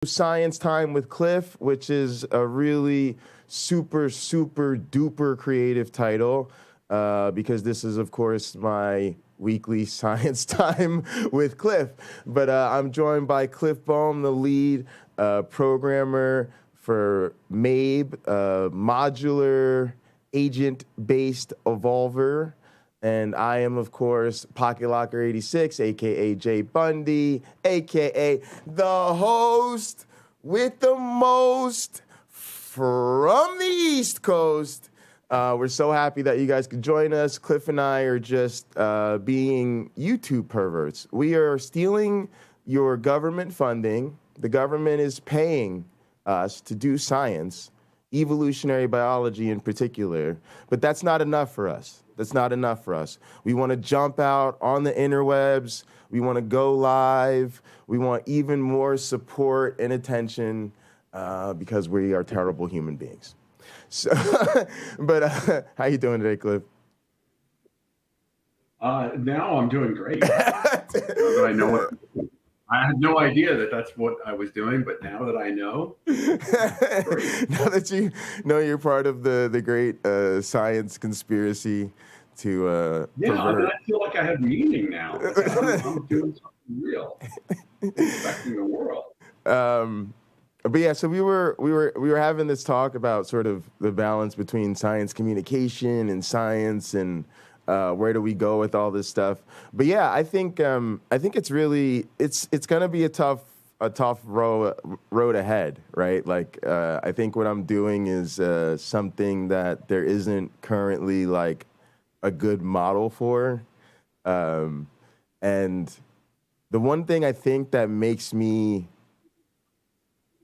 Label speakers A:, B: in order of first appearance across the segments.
A: Science Time with Cliff, which is a really super duper creative title, because this is, of course, my weekly Science Time with Cliff. But I'm joined by Cliff Bohm, the lead programmer for MABE, modular agent-based evolver. And I am, of course, Pocket Locker 86, a.k.a. Jay Bundy, a.k.a. the host with the most from the East Coast. We're so happy that you guys could join us. Cliff and I are just being YouTube perverts. We are stealing your government funding. The government is paying us to do science, evolutionary biology in particular, but that's not enough for us. That's not enough for us. We want to jump out on the interwebs. We want to go live. We want even more support and attention because we are terrible human beings. So, but how you doing today, Cliff?
B: Now I'm doing great. I know what. I had no idea that that's what I was doing, but now that I know,
A: now that you know you're part of the great science conspiracy to
B: I feel like I have meaning now. I'm doing something real, affecting the world.
A: But yeah, so we were having this talk about sort of the balance between science communication and science and where do we go with all this stuff? But yeah, I think it's really it's gonna be a tough road ahead, right? Like I think what I'm doing is something that there isn't currently like a good model for, and the one thing I think that makes me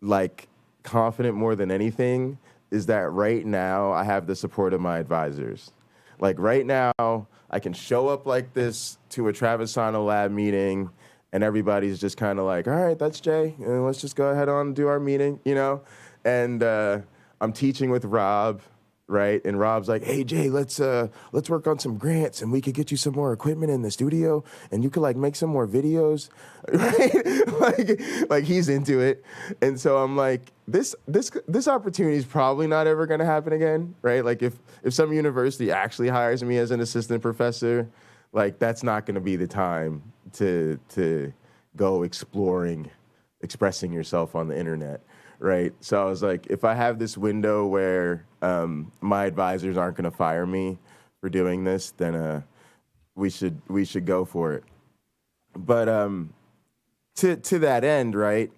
A: like confident more than anything is that right now I have the support of my advisors. Like right now, I can show up like this to a Travisano lab meeting, and everybody's just kind of like, all right, that's Jay, and let's just go ahead on and do our meeting, you know? And I'm teaching with Rob, right? And Rob's like, hey, Jay, let's work on some grants, and we could get you some more equipment in the studio, and you could like make some more videos, right? like he's into it. And so I'm like, this opportunity is probably not ever going to happen again, right? Like if some university actually hires me as an assistant professor, like that's not going to be the time to go exploring, expressing yourself on the internet, right? So I was like, if I have this window where my advisors aren't going to fire me for doing this, then we should go for it. But to that end, right?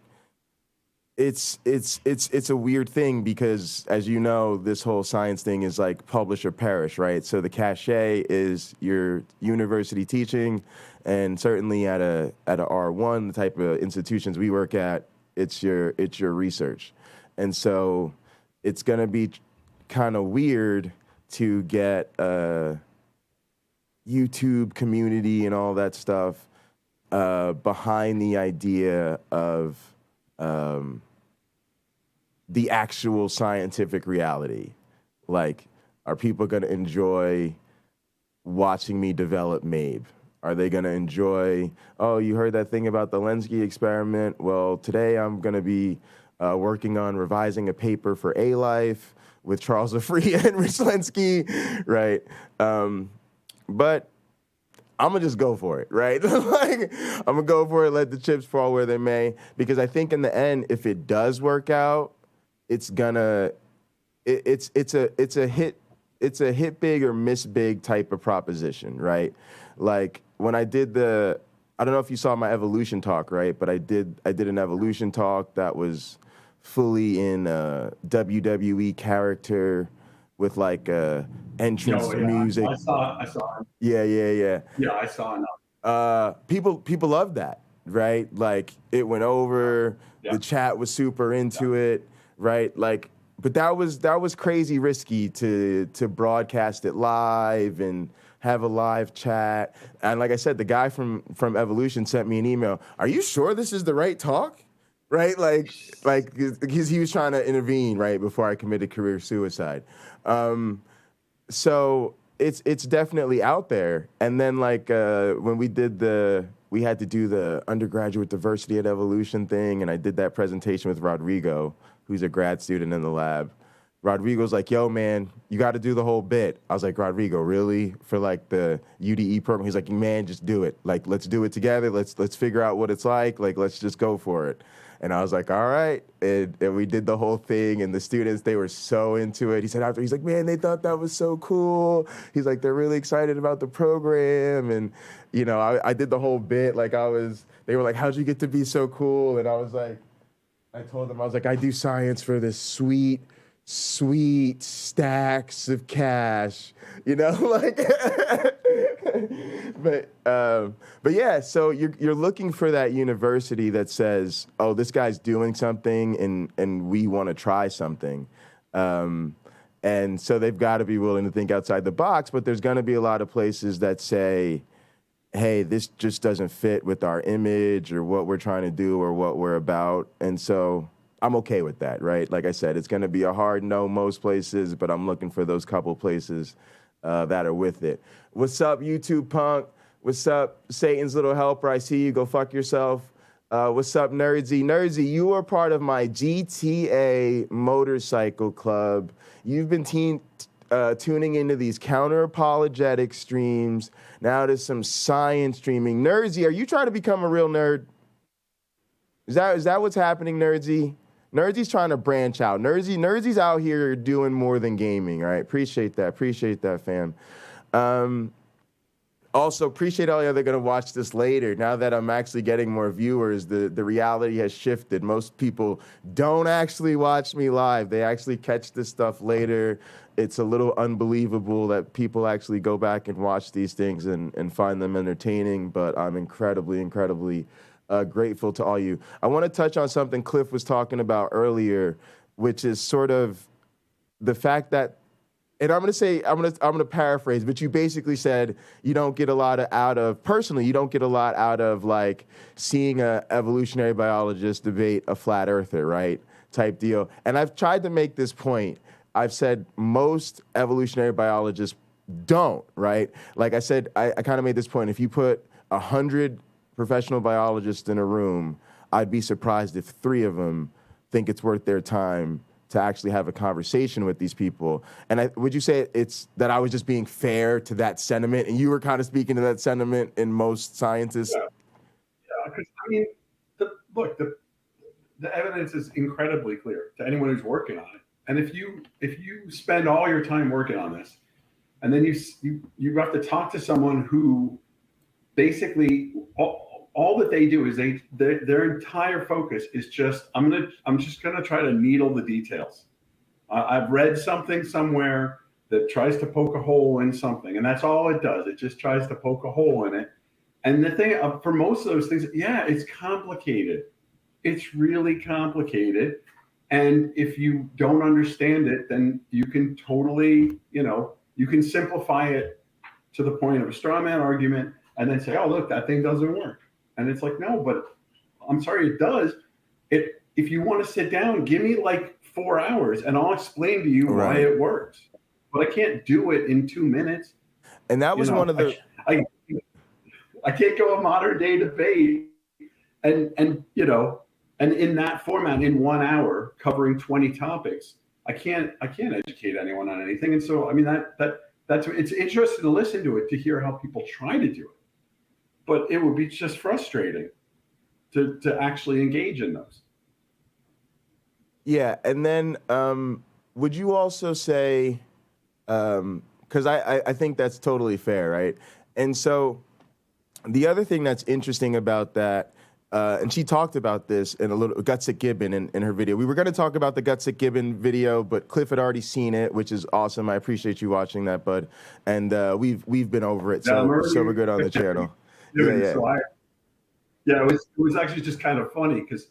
A: It's a weird thing because, as you know, this whole science thing is like publish or perish, right? So the cachet is your university teaching, and certainly at a R1, the type of institutions we work at, it's your research. And so it's going to be kind of weird to get a YouTube community and all that stuff behind the idea of the actual scientific reality. Like, are people going to enjoy watching me develop MABE? Are they going to enjoy, oh, you heard that thing about the LNCA experiment? Well, today I'm going to be working on revising a paper for A-Life with Charles Lefree and Rich Lenski, right? But I'm going to just go for it, right? Like, I'm going to go for it, let the chips fall where they may, because I think in the end, if it does work out, it's a hit big or miss big type of proposition, right? Like when I did I don't know if you saw my evolution talk, right? But I did an evolution talk that was fully in WWE character with like entrance music.
B: I saw.
A: Yeah.
B: Yeah, I saw enough.
A: People loved that, right? Like it went over.
B: Yeah.
A: The chat was super into it. Right, like, but that was crazy risky to broadcast it live and have a live chat. And like I said, the guy from Evolution sent me an email. Are you sure this is the right talk? Right, like because he was trying to intervene right before I committed career suicide. So it's definitely out there. And then like when we did the we had to do the undergraduate diversity and evolution thing, and I did that presentation with Rodrigo, who's a grad student in the lab. Rodrigo's like, yo, man, you got to do the whole bit. I was like, Rodrigo, really? For like the UDE program? He's like, man, just do it. Like, let's do it together. Let's figure out what it's like. Like, let's just go for it. And I was like, all right. And we did the whole thing. And the students, they were so into it. He said after, he's like, man, they thought that was so cool. He's like, they're really excited about the program. And, you know, I did the whole bit. Like they were like, how'd you get to be so cool? And I was like, I told them, I was like, I do science for this sweet stacks of cash, you know, like, but yeah, so you're looking for that university that says, oh, this guy's doing something and we want to try something. And so they've got to be willing to think outside the box, but there's going to be a lot of places that say, hey, this just doesn't fit with our image or what we're trying to do or what we're about. And so I'm okay with that, right? Like I said, it's going to be a hard no most places, but I'm looking for those couple places that are with it. What's up, YouTube punk? What's up, Satan's little helper? I see you. Go fuck yourself. What's up, Nerdsy? Nerdsy, you are part of my GTA motorcycle club. You've been tuning into these counter-apologetic streams. Now there's some science streaming. Nerdsy, are you trying to become a real nerd? Is that what's happening, Nerdsy? Nerdsy's trying to branch out. Nerdsy's out here doing more than gaming, all right? Appreciate that, fam. Also, appreciate all y'all that are going to watch this later. Now that I'm actually getting more viewers, the reality has shifted. Most people don't actually watch me live. They actually catch this stuff later. It's a little unbelievable that people actually go back and watch these things and find them entertaining, but I'm incredibly grateful to all you. I want to touch on something Cliff was talking about earlier, which is sort of the fact that, and I'm going to paraphrase, but you basically said you don't get a lot out of like seeing a evolutionary biologist debate a flat earther, right? Type deal. And I've tried to make this point. I've said most evolutionary biologists don't, right? Like I said, I kind of made this point. If you put 100 professional biologists in a room, I'd be surprised if 3 of them think it's worth their time to actually have a conversation with these people. And would you say it's that I was just being fair to that sentiment, and you were kind of speaking to that sentiment in most scientists?
B: Yeah, because I mean, the evidence is incredibly clear to anyone who's working on it. And if you spend all your time working on this, and then you have to talk to someone who basically all that they do is their entire focus is just I'm just gonna try to needle the details. I've read something somewhere that tries to poke a hole in something, and that's all it does. It just tries to poke a hole in it. And the thing for most of those things, yeah, it's complicated. It's really complicated. And if you don't understand it, then you can totally, you can simplify it to the point of a straw man argument and then say, oh, look, that thing doesn't work. And it's like, no, but I'm sorry, it does. If you want to sit down, give me like 4 hours and I'll explain to you why it works. But I can't do it in 2 minutes.
A: And that was one of the...
B: I can't go a modern day debate and in that format in 1 hour covering 20 topics. I can't educate anyone on anything. And so, I mean, that's it's interesting to listen to it, to hear how people try to do it. But it would be just frustrating to actually engage in those.
A: Yeah, and then would you also say, because I think that's totally fair, right? And so the other thing that's interesting about that, and she talked about this in a little, Gutsick Gibbon in her video. We were going to talk about the Gutsick Gibbon video, but Cliff had already seen it, which is awesome. I appreciate you watching that, bud. And we've been over it, so we're good on the channel.
B: Yeah. So it was actually just kind of funny because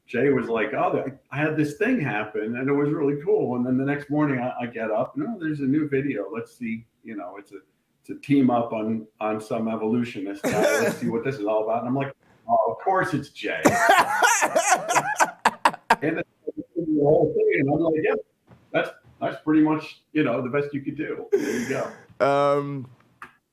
B: Jay was like, oh, I had this thing happen and it was really cool. And then the next morning I get up, no, there's a new video. Let's see, it's a team up on some evolutionist guy. Let's see what this is all about. And I'm like, oh, of course it's Jay. And the whole thing, and I'm like, yeah, that's pretty much, the best you could do. There you go.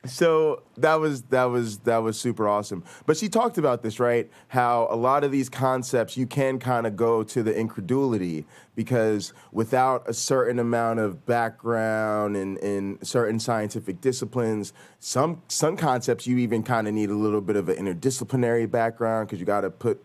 A: So that was super awesome. But she talked about this, right? How a lot of these concepts you can kind of go to the incredulity because without a certain amount of background in certain scientific disciplines, some concepts you even kind of need a little bit of an interdisciplinary background because you got to put,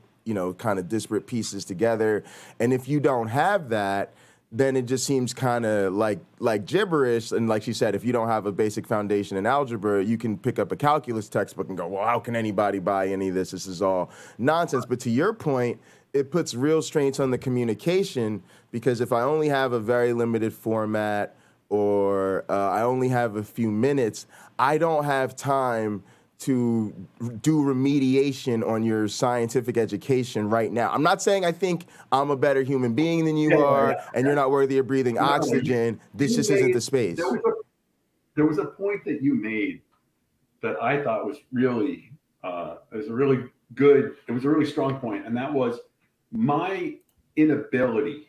A: kind of disparate pieces together. And if you don't have that, then it just seems kind of like gibberish. And like she said, if you don't have a basic foundation in algebra, you can pick up a calculus textbook and go, well, how can anybody buy any of this? This is all nonsense. But to your point, it puts real strains on the communication because if I only have a very limited format or I only have a few minutes, I don't have time to do remediation on your scientific education right now. I'm not saying I think I'm a better human being than you are and you're not worthy of breathing oxygen. This just isn't the space.
B: There was a point that you made that I thought was really, it was a really strong point, and that was my inability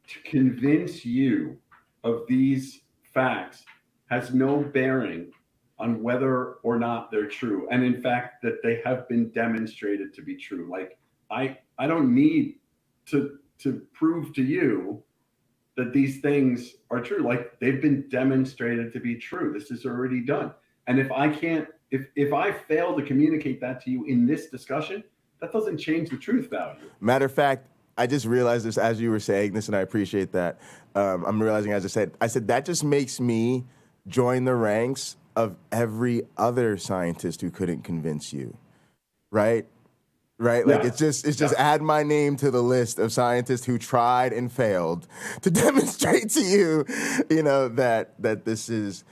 B: to convince you of these facts has no bearing on whether or not they're true. And in fact, that they have been demonstrated to be true. Like I don't need to prove to you that these things are true. Like they've been demonstrated to be true. This is already done. And if I fail to communicate that to you in this discussion, that doesn't change the truth value.
A: Matter of fact, I just realized this as you were saying this, and I appreciate that. I'm realizing, as I said that just makes me join the ranks of every other scientist who couldn't convince you, right? Right? Like it's just add my name to the list of scientists who tried and failed to demonstrate to you, that this is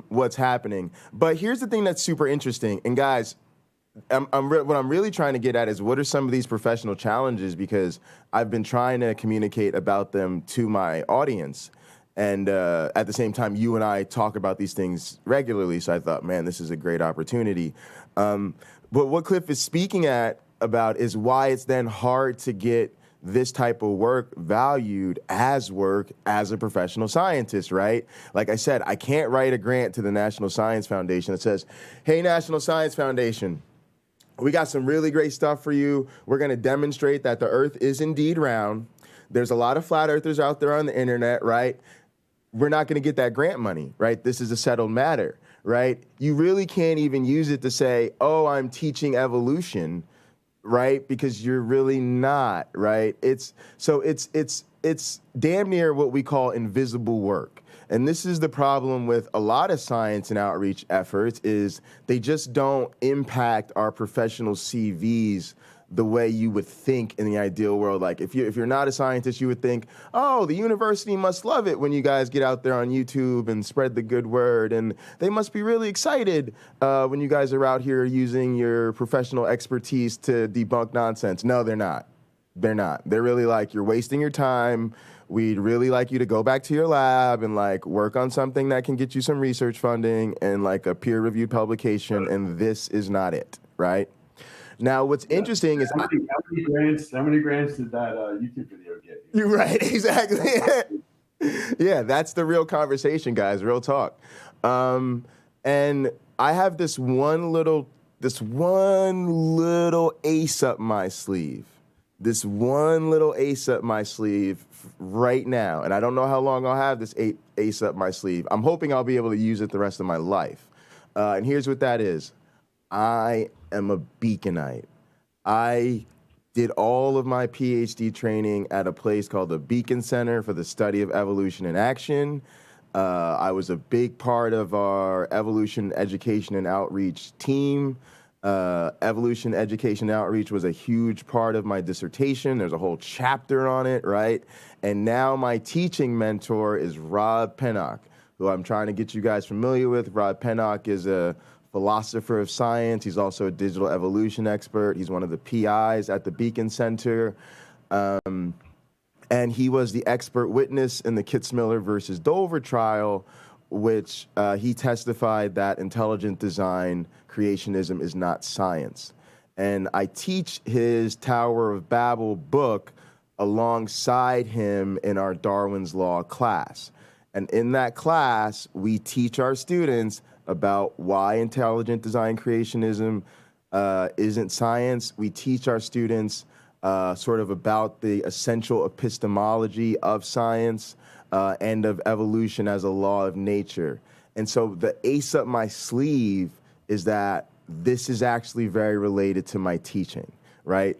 A: what's happening. But here's the thing that's super interesting. And guys, what I'm really trying to get at is what are some of these professional challenges, because I've been trying to communicate about them to my audience. And at the same time, you and I talk about these things regularly. So I thought, man, this is a great opportunity. But what Cliff is speaking about is why it's then hard to get this type of work valued as a professional scientist, right? Like I said, I can't write a grant to the National Science Foundation that says, hey, National Science Foundation, we got some really great stuff for you. We're going to demonstrate that the Earth is indeed round. There's a lot of flat earthers out there on the internet, right? We're not going to get that grant money, right? This is a settled matter, right? You really can't even use it to say, oh, I'm teaching evolution, right? Because you're really not, right? It's damn near what we call invisible work. And this is the problem with a lot of science and outreach efforts is they just don't impact our professional CVs the way you would think in the ideal world. Like if you're not a scientist, you would think, oh, the university must love it when you guys get out there on YouTube and spread the good word. And they must be really excited when you guys are out here using your professional expertise to debunk nonsense. No, they're not. They're not. They're really like, you're wasting your time. We'd really like you to go back to your lab and like work on something that can get you some research funding and like a peer-reviewed publication. And this is not it, right? Now, what's interesting is
B: how many grants did that YouTube video get you?
A: You're right, exactly. Yeah, that's the real conversation, guys. Real talk. And I have this one little ace up my sleeve. This one little ace up my sleeve right now, and I don't know how long I'll have this ace up my sleeve. I'm hoping I'll be able to use it the rest of my life. And here's what that is. I am a Beaconite. I did all of my PhD training at a place called the Beacon Center for the Study of Evolution in Action. I was a big part of our evolution education and outreach team. Evolution education and outreach was a huge part of my dissertation. There's a whole chapter on it, right? And now my teaching mentor is Rob Pennock, who I'm trying to get you guys familiar with. Rob Pennock is a philosopher of science. He's also a digital evolution expert. He's one of the PIs at the Beacon Center. And he was the expert witness in the Kitzmiller versus Dover trial, which he testified that intelligent design creationism is not science. And I teach his Tower of Babel book alongside him in our Darwin's Law class. And in that class, we teach our students about why intelligent design creationism isn't science. We teach our students sort of about the essential epistemology of science and of evolution as a law of nature. And so the ace up my sleeve is that this is actually very related to my teaching, right?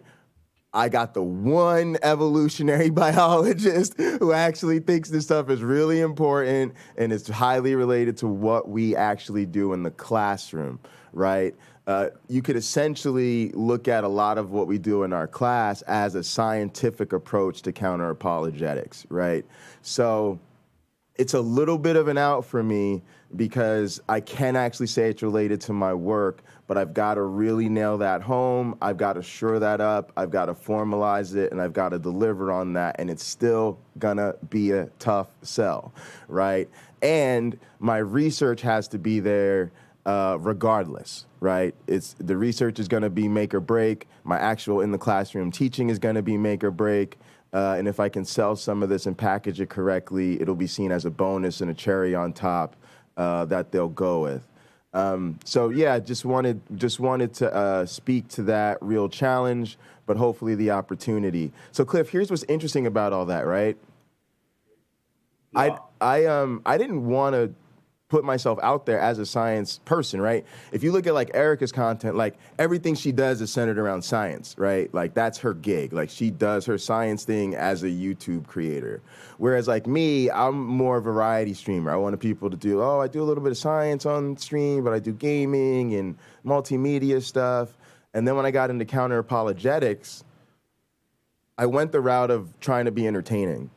A: I got the one evolutionary biologist who actually thinks this stuff is really important and it's highly related to what we actually do in the classroom, right? You could essentially look at a lot of what we do in our class as a scientific approach to counter-apologetics, right? So it's a little bit of an out for me because I can actually say it's related to my work, but I've got to really nail that home. I've got to shore that up. I've got to formalize it, and I've got to deliver on that, and it's still gonna be a tough sell, right? And my research has to be there regardless, right? The research is gonna be make or break. My actual in the classroom teaching is gonna be make or break. And if I can sell some of this and package it correctly, it'll be seen as a bonus and a cherry on top that they'll go with. So yeah, just wanted to speak to that real challenge, but hopefully the opportunity. So Cliff, here's what's interesting about all that, right? Yeah. I didn't want to put myself out there as a science person, right? If you look at like Erica's content, like everything she does is centered around science, right? Like that's her gig. Like she does her science thing as a YouTube creator. Whereas like me, I'm more a variety streamer. I wanted people to do, I do a little bit of science on stream, but I do gaming and multimedia stuff. And then when I got into counter-apologetics, I went the route of trying to be entertaining.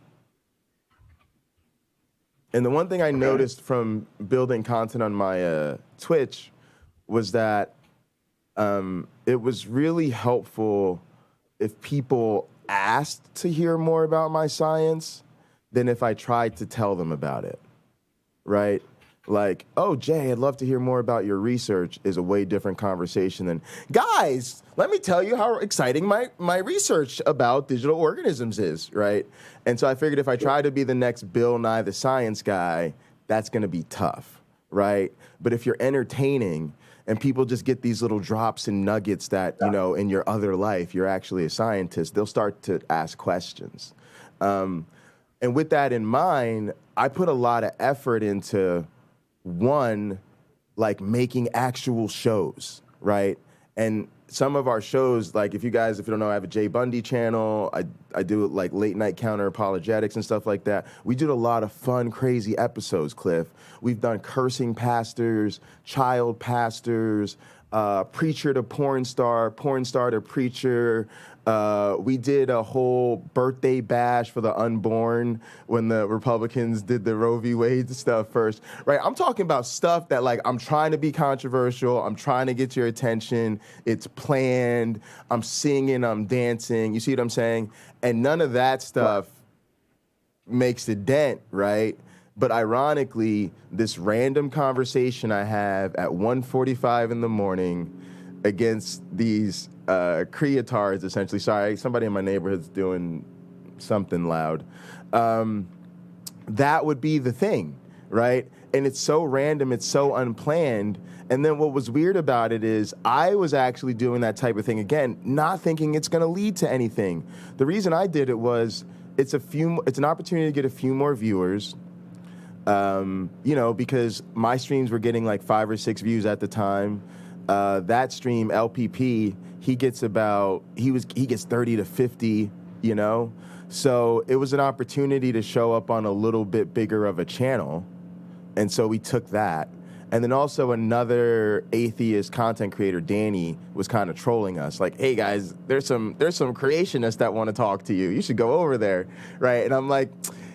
A: And the one thing I noticed from building content on my Twitch was that it was really helpful if people asked to hear more about my science than if I tried to tell them about it, right? Like, oh, Jay, I'd love to hear more about your research is a way different conversation than, guys, let me tell you how exciting my research about digital organisms is, right? And so I figured if I try to be the next Bill Nye the Science Guy, that's going to be tough, right? But if you're entertaining and people just get these little drops and nuggets that, you know, in your other life, you're actually a scientist, they'll start to ask questions. And with that in mind, I put a lot of effort into one, like making actual shows, right? And some of our shows, like if you don't know, I have a Jay BUNDY channel. I do like late night counter-apologetics and stuff like that. We did a lot of fun, crazy episodes, Cliff. We've done cursing pastors, child pastors, preacher to porn star to preacher. We did a whole birthday bash for the unborn when the Republicans did the Roe v. Wade stuff first, right? I'm talking about stuff that like I'm trying to be controversial. I'm trying to get your attention. It's planned. I'm singing. I'm dancing. You see what I'm saying? And none of that stuff makes a dent, right? But ironically, this random conversation I have at 1:45 in the morning against these creatards, essentially. Sorry, somebody in my neighborhood's doing something loud. That would be the thing, right? And it's so random, it's so unplanned. And then what was weird about it is I was actually doing that type of thing, again, not thinking it's going to lead to anything. The reason I did it was it's an opportunity to get a few more viewers. Because my streams were getting like 5 or 6 views at the time. That stream, LPP, he gets 30 to 50, you know? So it was an opportunity to show up on a little bit bigger of a channel. And so we took that. And then also another atheist content creator, Danny, was kind of trolling us. Like, hey guys, there's some creationists that want to talk to you. You should go over there, right? And I'm like,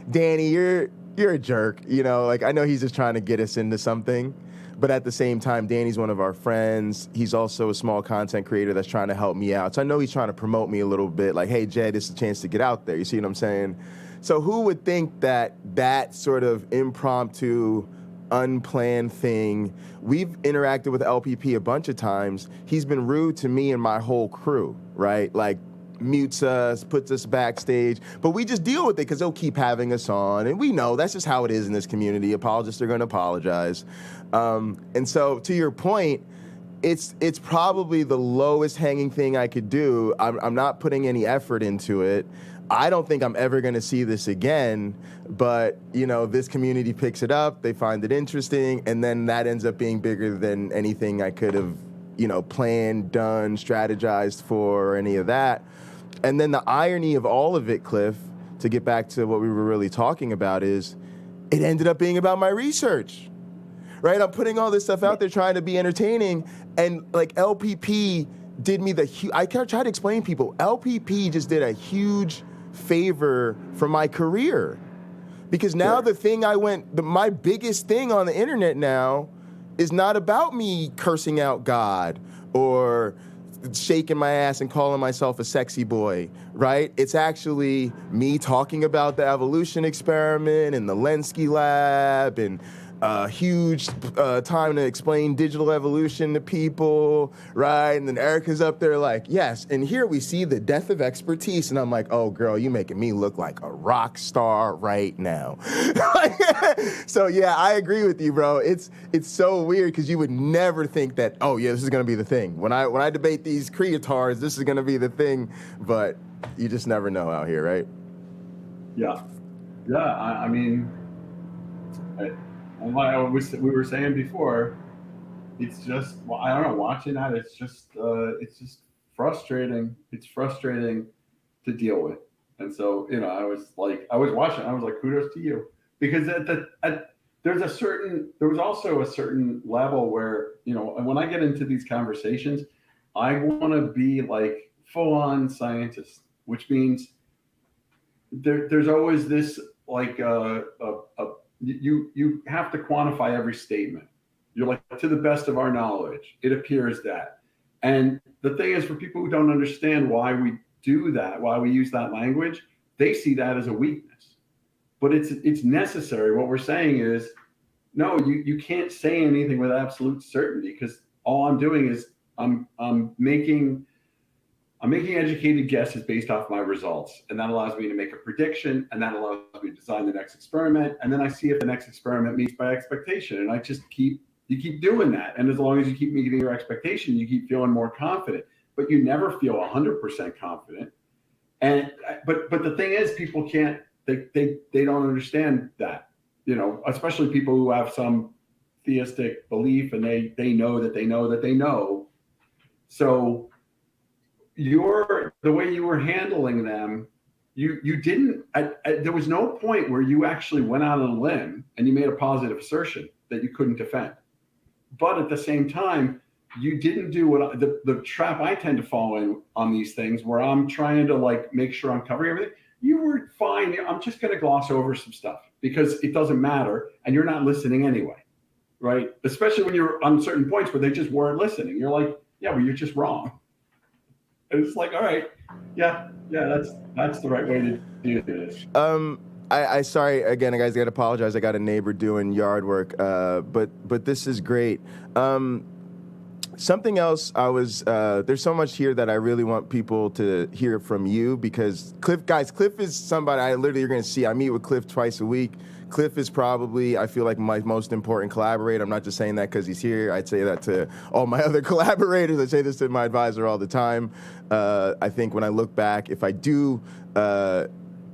A: Danny, you're a jerk, you know? Like, I know he's just trying to get us into something. But at the same time, Danny's one of our friends. He's also a small content creator that's trying to help me out. So I know he's trying to promote me a little bit. Like, hey, Jay, this is a chance to get out there. You see what I'm saying? So who would think that sort of impromptu, unplanned thing, we've interacted with LPP a bunch of times. He's been rude to me and my whole crew, right? Like, mutes us, puts us backstage, but we just deal with it because they'll keep having us on, and we know that's just how it is in this community. Apologists are going to apologize, and so to your point, it's probably the lowest hanging thing I could do. I'm not putting any effort into it. I don't think I'm ever going to see this again, but, you know, this community picks it up, they find it interesting, and then that ends up being bigger than anything I could have, you know, planned, done, strategized for, or any of that. And then the irony of all of it, Cliff, to get back to what we were really talking about, is it ended up being about my research, right? I'm putting all this stuff out there trying to be entertaining, and like LPP did me I try to explain to people, LPP just did a huge favor for my career, because now the thing my biggest thing on the internet now is not about me cursing out God or shaking my ass and calling myself a sexy boy, right? It's actually me talking about the evolution experiment and the LNCA lab and huge time to explain digital evolution to people, right? And then Erica's up there like, yes, and here we see the death of expertise. And I'm like, oh, girl, you making me look like a rock star right now. So, yeah, I agree with you, bro. It's so weird because you would never think that, oh, yeah, this is going to be the thing. When I debate these creators, this is going to be the thing. But you just never know out here, right?
B: Yeah. Yeah, I mean... And like we were saying before, it's just, well, I don't know, watching that, it's just frustrating. It's frustrating to deal with. And so, you know, I was watching, I was like, kudos to you. Because there was also a certain level where, you know, when I get into these conversations, I want to be like full-on scientist, which means there's always this like you have to quantify every statement. You're like, to the best of our knowledge, it appears that. And the thing is, for people who don't understand why we do that, why we use that language, they see that as a weakness. But it's necessary. What we're saying is, no, you can't say anything with absolute certainty, because all I'm doing is I'm making educated guesses based off my results, and that allows me to make a prediction, and that allows me to design the next experiment, and then I see if the next experiment meets my expectation, and I just keep doing that. And as long as you keep meeting your expectation, you keep feeling more confident, but you never feel 100% confident. And but the thing is, people can't, they don't understand that, you know, especially people who have some theistic belief, and they know that they know that they know. So the way you were handling them, you didn't, there was no point where you actually went out on a limb and you made a positive assertion that you couldn't defend. But at the same time, you didn't do what the trap I tend to fall in on these things, where I'm trying to like make sure I'm covering everything. You were fine. I'm just going to gloss over some stuff because it doesn't matter, and you're not listening anyway, right? Especially when you're on certain points where they just weren't listening. You're like, yeah, well, you're just wrong. And it's like, all right, yeah, that's the right way to do this.
A: I sorry again, guys. I got to apologize. I got a neighbor doing yard work, but this is great. Something else, there's so much here that I really want people to hear from you, because Cliff is somebody you're going to see. I meet with Cliff twice a week. Cliff is probably, I feel like, my most important collaborator. I'm not just saying that because he's here. I'd say that to all my other collaborators. I say this to my advisor all the time. I think when I look back, if I do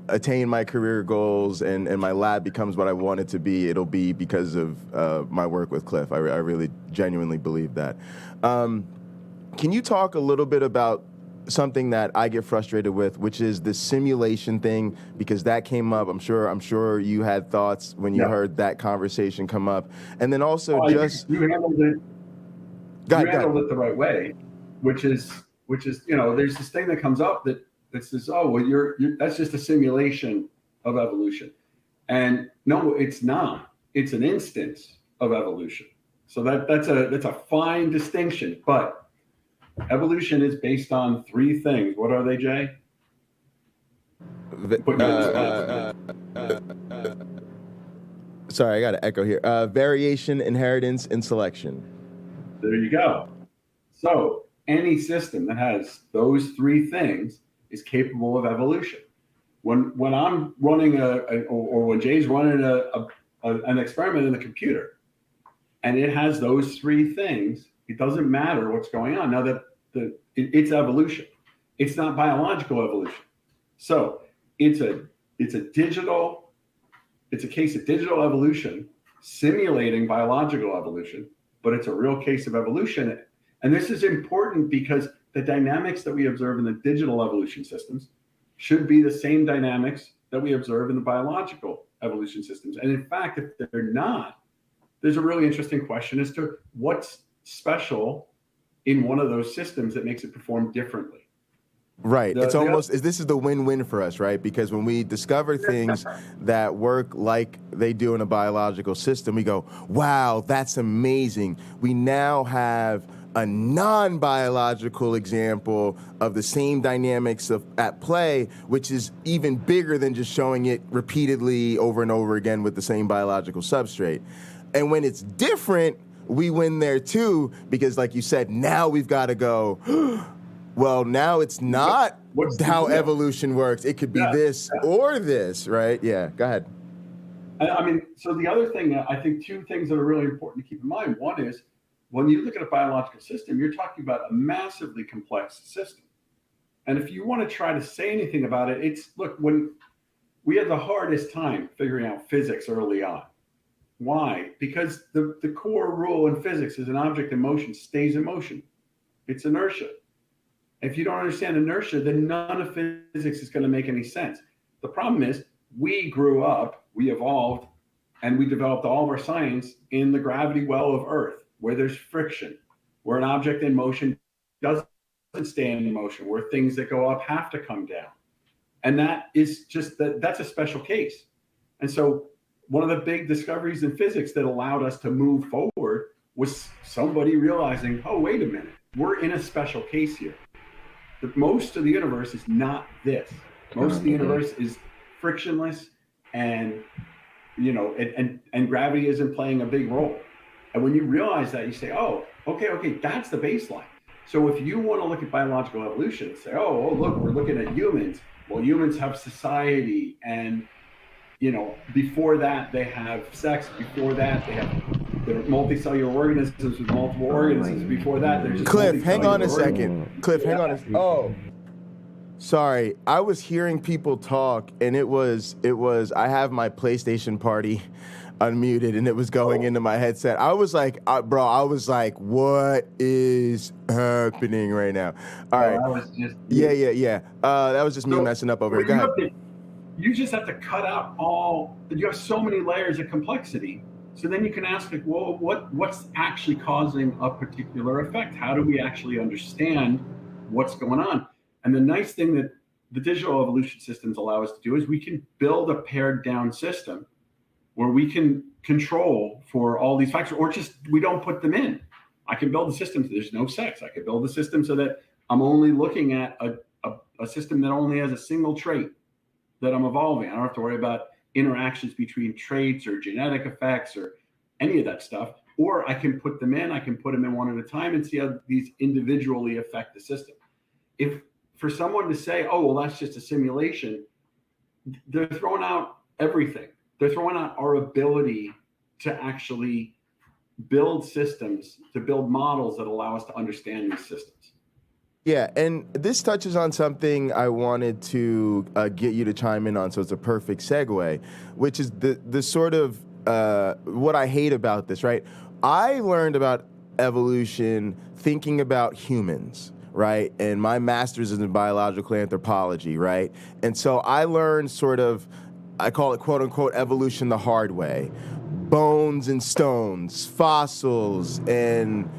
A: attain my career goals and my lab becomes what I want it to be, it'll be because of my work with Cliff. I really genuinely believe that. Can you talk a little bit about something that I get frustrated with, which is the simulation thing, because that came up. I'm sure you had thoughts when you heard that conversation come up. And then also
B: you handled it. You handled it the right way, which is, you know, there's this thing that comes up that says, oh, well, you're that's just a simulation of evolution. And no, it's not. It's an instance of evolution. So that's a fine distinction, but evolution is based on three things. What are they, Jay?
A: Sorry, I got an echo here. Variation, inheritance, and selection.
B: There you go. So any system that has those three things is capable of evolution. When I'm running or when Jay's running an experiment in the computer, and it has those three things, it doesn't matter what's going on. Now it's evolution. It's not biological evolution. So it's a case of digital evolution simulating biological evolution, but it's a real case of evolution. And this is important because the dynamics that we observe in the digital evolution systems should be the same dynamics that we observe in the biological evolution systems. And in fact, if they're not, there's a really interesting question as to what's special in one of those systems that makes it perform differently.
A: Right. This is the win-win for us, right? Because when we discover things that work like they do in a biological system, we go, wow, that's amazing. We now have a non-biological example of the same dynamics at play, which is even bigger than just showing it repeatedly over and over again with the same biological substrate. And when it's different, we win there too, because like you said, now we've got to go, well, now it's not how evolution works. It could be this or this, right? Yeah, go ahead.
B: I mean, so the other thing, I think two things that are really important to keep in mind. One is when you look at a biological system, you're talking about a massively complex system. And if you want to try to say anything about it, when we had the hardest time figuring out physics early on. Why? Because the core rule in physics is an object in motion stays in motion. It's inertia. If you don't understand inertia, then none of physics is going to make any sense. The problem is we grew up, we evolved, and we developed all of our science in the gravity well of Earth, where there's friction, where an object in motion doesn't stay in motion, where things that go up have to come down. And that is that's a special case. And so one of the big discoveries in physics that allowed us to move forward was somebody realizing, oh, wait a minute, we're in a special case here. Most of the universe is not this. Most of the universe is frictionless, and and gravity isn't playing a big role. And when you realize that, you say, oh, okay, that's the baseline. So if you want to look at biological evolution, say, oh, look, we're looking at humans. Well, humans have society, and before that they have sex. Before that they're multicellular organisms with multiple organisms. Before that, they're just
A: Cliff, hang on a second. Cliff, hang on. Oh, sorry. I was hearing people talk, and it was. I have my PlayStation party unmuted, and it was going into my headset. I was like, bro. I was like, what is happening right now? All right.
B: That was just
A: yeah. That was just me messing up over here. Go ahead.
B: You just have to cut out you have so many layers of complexity. So then you can ask, well, what's actually causing a particular effect? How do we actually understand what's going on? And the nice thing that the digital evolution systems allow us to do is we can build a pared down system where we can control for all these factors, or just we don't put them in. I can build a system so there's no sex. I can build a system so that I'm only looking at a system that only has a single trait that I'm evolving. I don't have to worry about interactions between traits or genetic effects or any of that stuff. Or I can put them in one at a time and see how these individually affect the system. If for someone to say, oh, well, that's just a simulation, they're throwing out everything. They're throwing out our ability to actually build systems, to build models that allow us to understand these systems.
A: Yeah, and this touches on something I wanted to get you to chime in on, so it's a perfect segue, which is the sort of what I hate about this, right? I learned about evolution thinking about humans, right? And my master's is in biological anthropology, right? And so I learned I call it quote unquote evolution the hard way. Bones and stones, fossils, and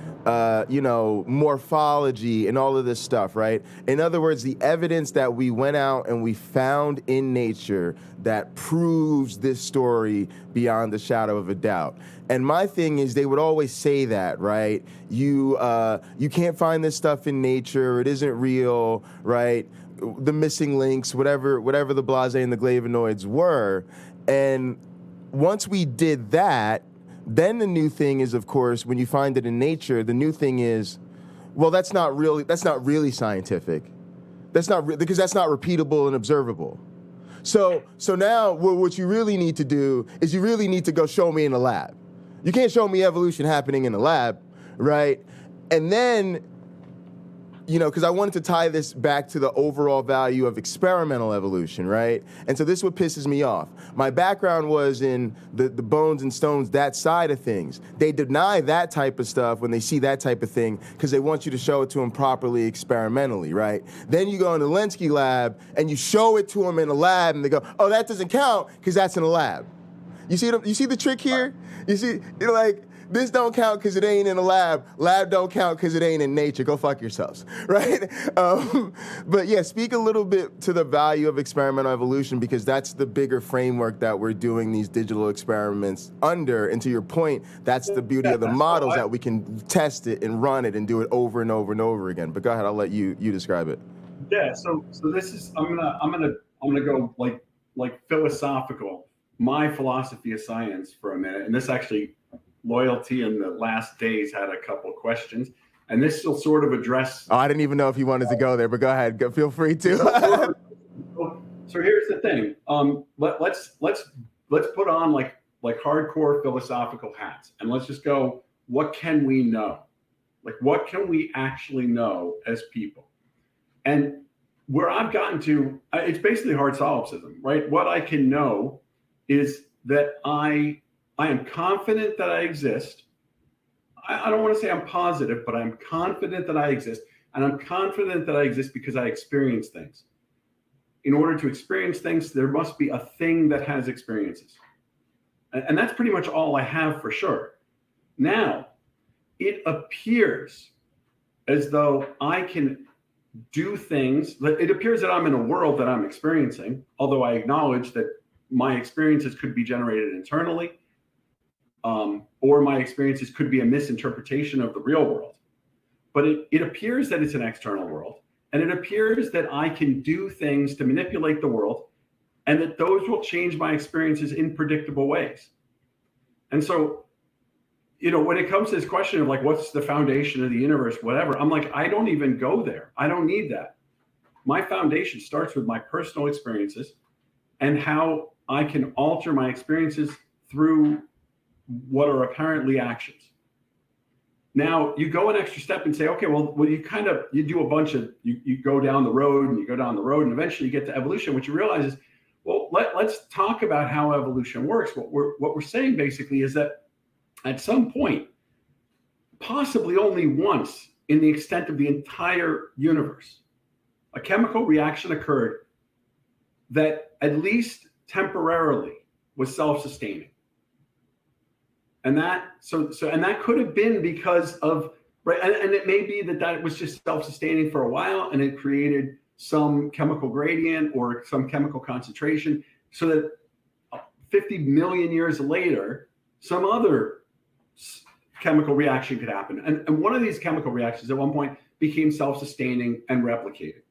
A: morphology and all of this stuff, right? In other words, the evidence that we went out and we found in nature that proves this story beyond the shadow of a doubt. And my thing is, they would always say that, right? You can't find this stuff in nature. It isn't real, right? The missing links, whatever the blase and the flavonoids were. And once we did that, then the new thing is, of course, when you find it in nature, the new thing is, well, that's not really scientific. because that's not repeatable and observable. So now what you really need to do is you really need to go show me in the lab. You can't show me evolution happening in the lab, right? And then, because I wanted to tie this back to the overall value of experimental evolution, right? And so this is what pisses me off. My background was in the bones and stones, that side of things. They deny that type of stuff when they see that type of thing because they want you to show it to them properly experimentally, right? Then you go in the LNCA lab and you show it to them in the lab and they go, oh, that doesn't count because that's in the lab. You see the trick here? You see, this don't count because it ain't in a lab. Lab don't count because it ain't in nature. Go fuck yourselves, right? But yeah, speak a little bit to the value of experimental evolution because that's the bigger framework that we're doing these digital experiments under. And to your point, that's the beauty of the models that we can test it and run it and do it over and over and over again. But go ahead, I'll let you describe it.
B: Yeah. So this is I'm gonna go like philosophical. My philosophy of science for a minute, and this actually. Loyalty in the last days had a couple of questions, and this will sort of address.
A: Oh, I didn't even know if you wanted to go there, but go ahead. Feel free to.
B: So here's the thing. Let's put on like hardcore philosophical hats, and let's just go. What can we know? Like, what can we actually know as people? And where I've gotten to, it's basically hard solipsism, right? What I can know is that I am confident that I exist. I don't want to say I'm positive, but I'm confident that I exist. And I'm confident that I exist because I experience things. In order to experience things, there must be a thing that has experiences. And that's pretty much all I have for sure. Now, it appears as though I can do things. It appears that I'm in a world that I'm experiencing, although I acknowledge that my experiences could be generated internally. Or my experiences could be a misinterpretation of the real world. But it appears that it's an external world, and it appears that I can do things to manipulate the world, and that those will change my experiences in predictable ways. And so, when it comes to this question of like, what's the foundation of the universe, whatever, I'm like, I don't even go there. I don't need that. My foundation starts with my personal experiences and how I can alter my experiences through what are apparently actions. Now you go an extra step and say, okay, well you do a bunch of, you go down the road and you go down the road and eventually you get to evolution. What you realize is, well, let's talk about how evolution works. What we're saying basically is that at some point, possibly only once in the extent of the entire universe, a chemical reaction occurred that at least temporarily was self-sustaining. And that could have been because of, right, and it may be that was just self-sustaining for a while and it created some chemical gradient or some chemical concentration so that 50 million years later, some other chemical reaction could happen. And one of these chemical reactions at one point became self-sustaining and replicated.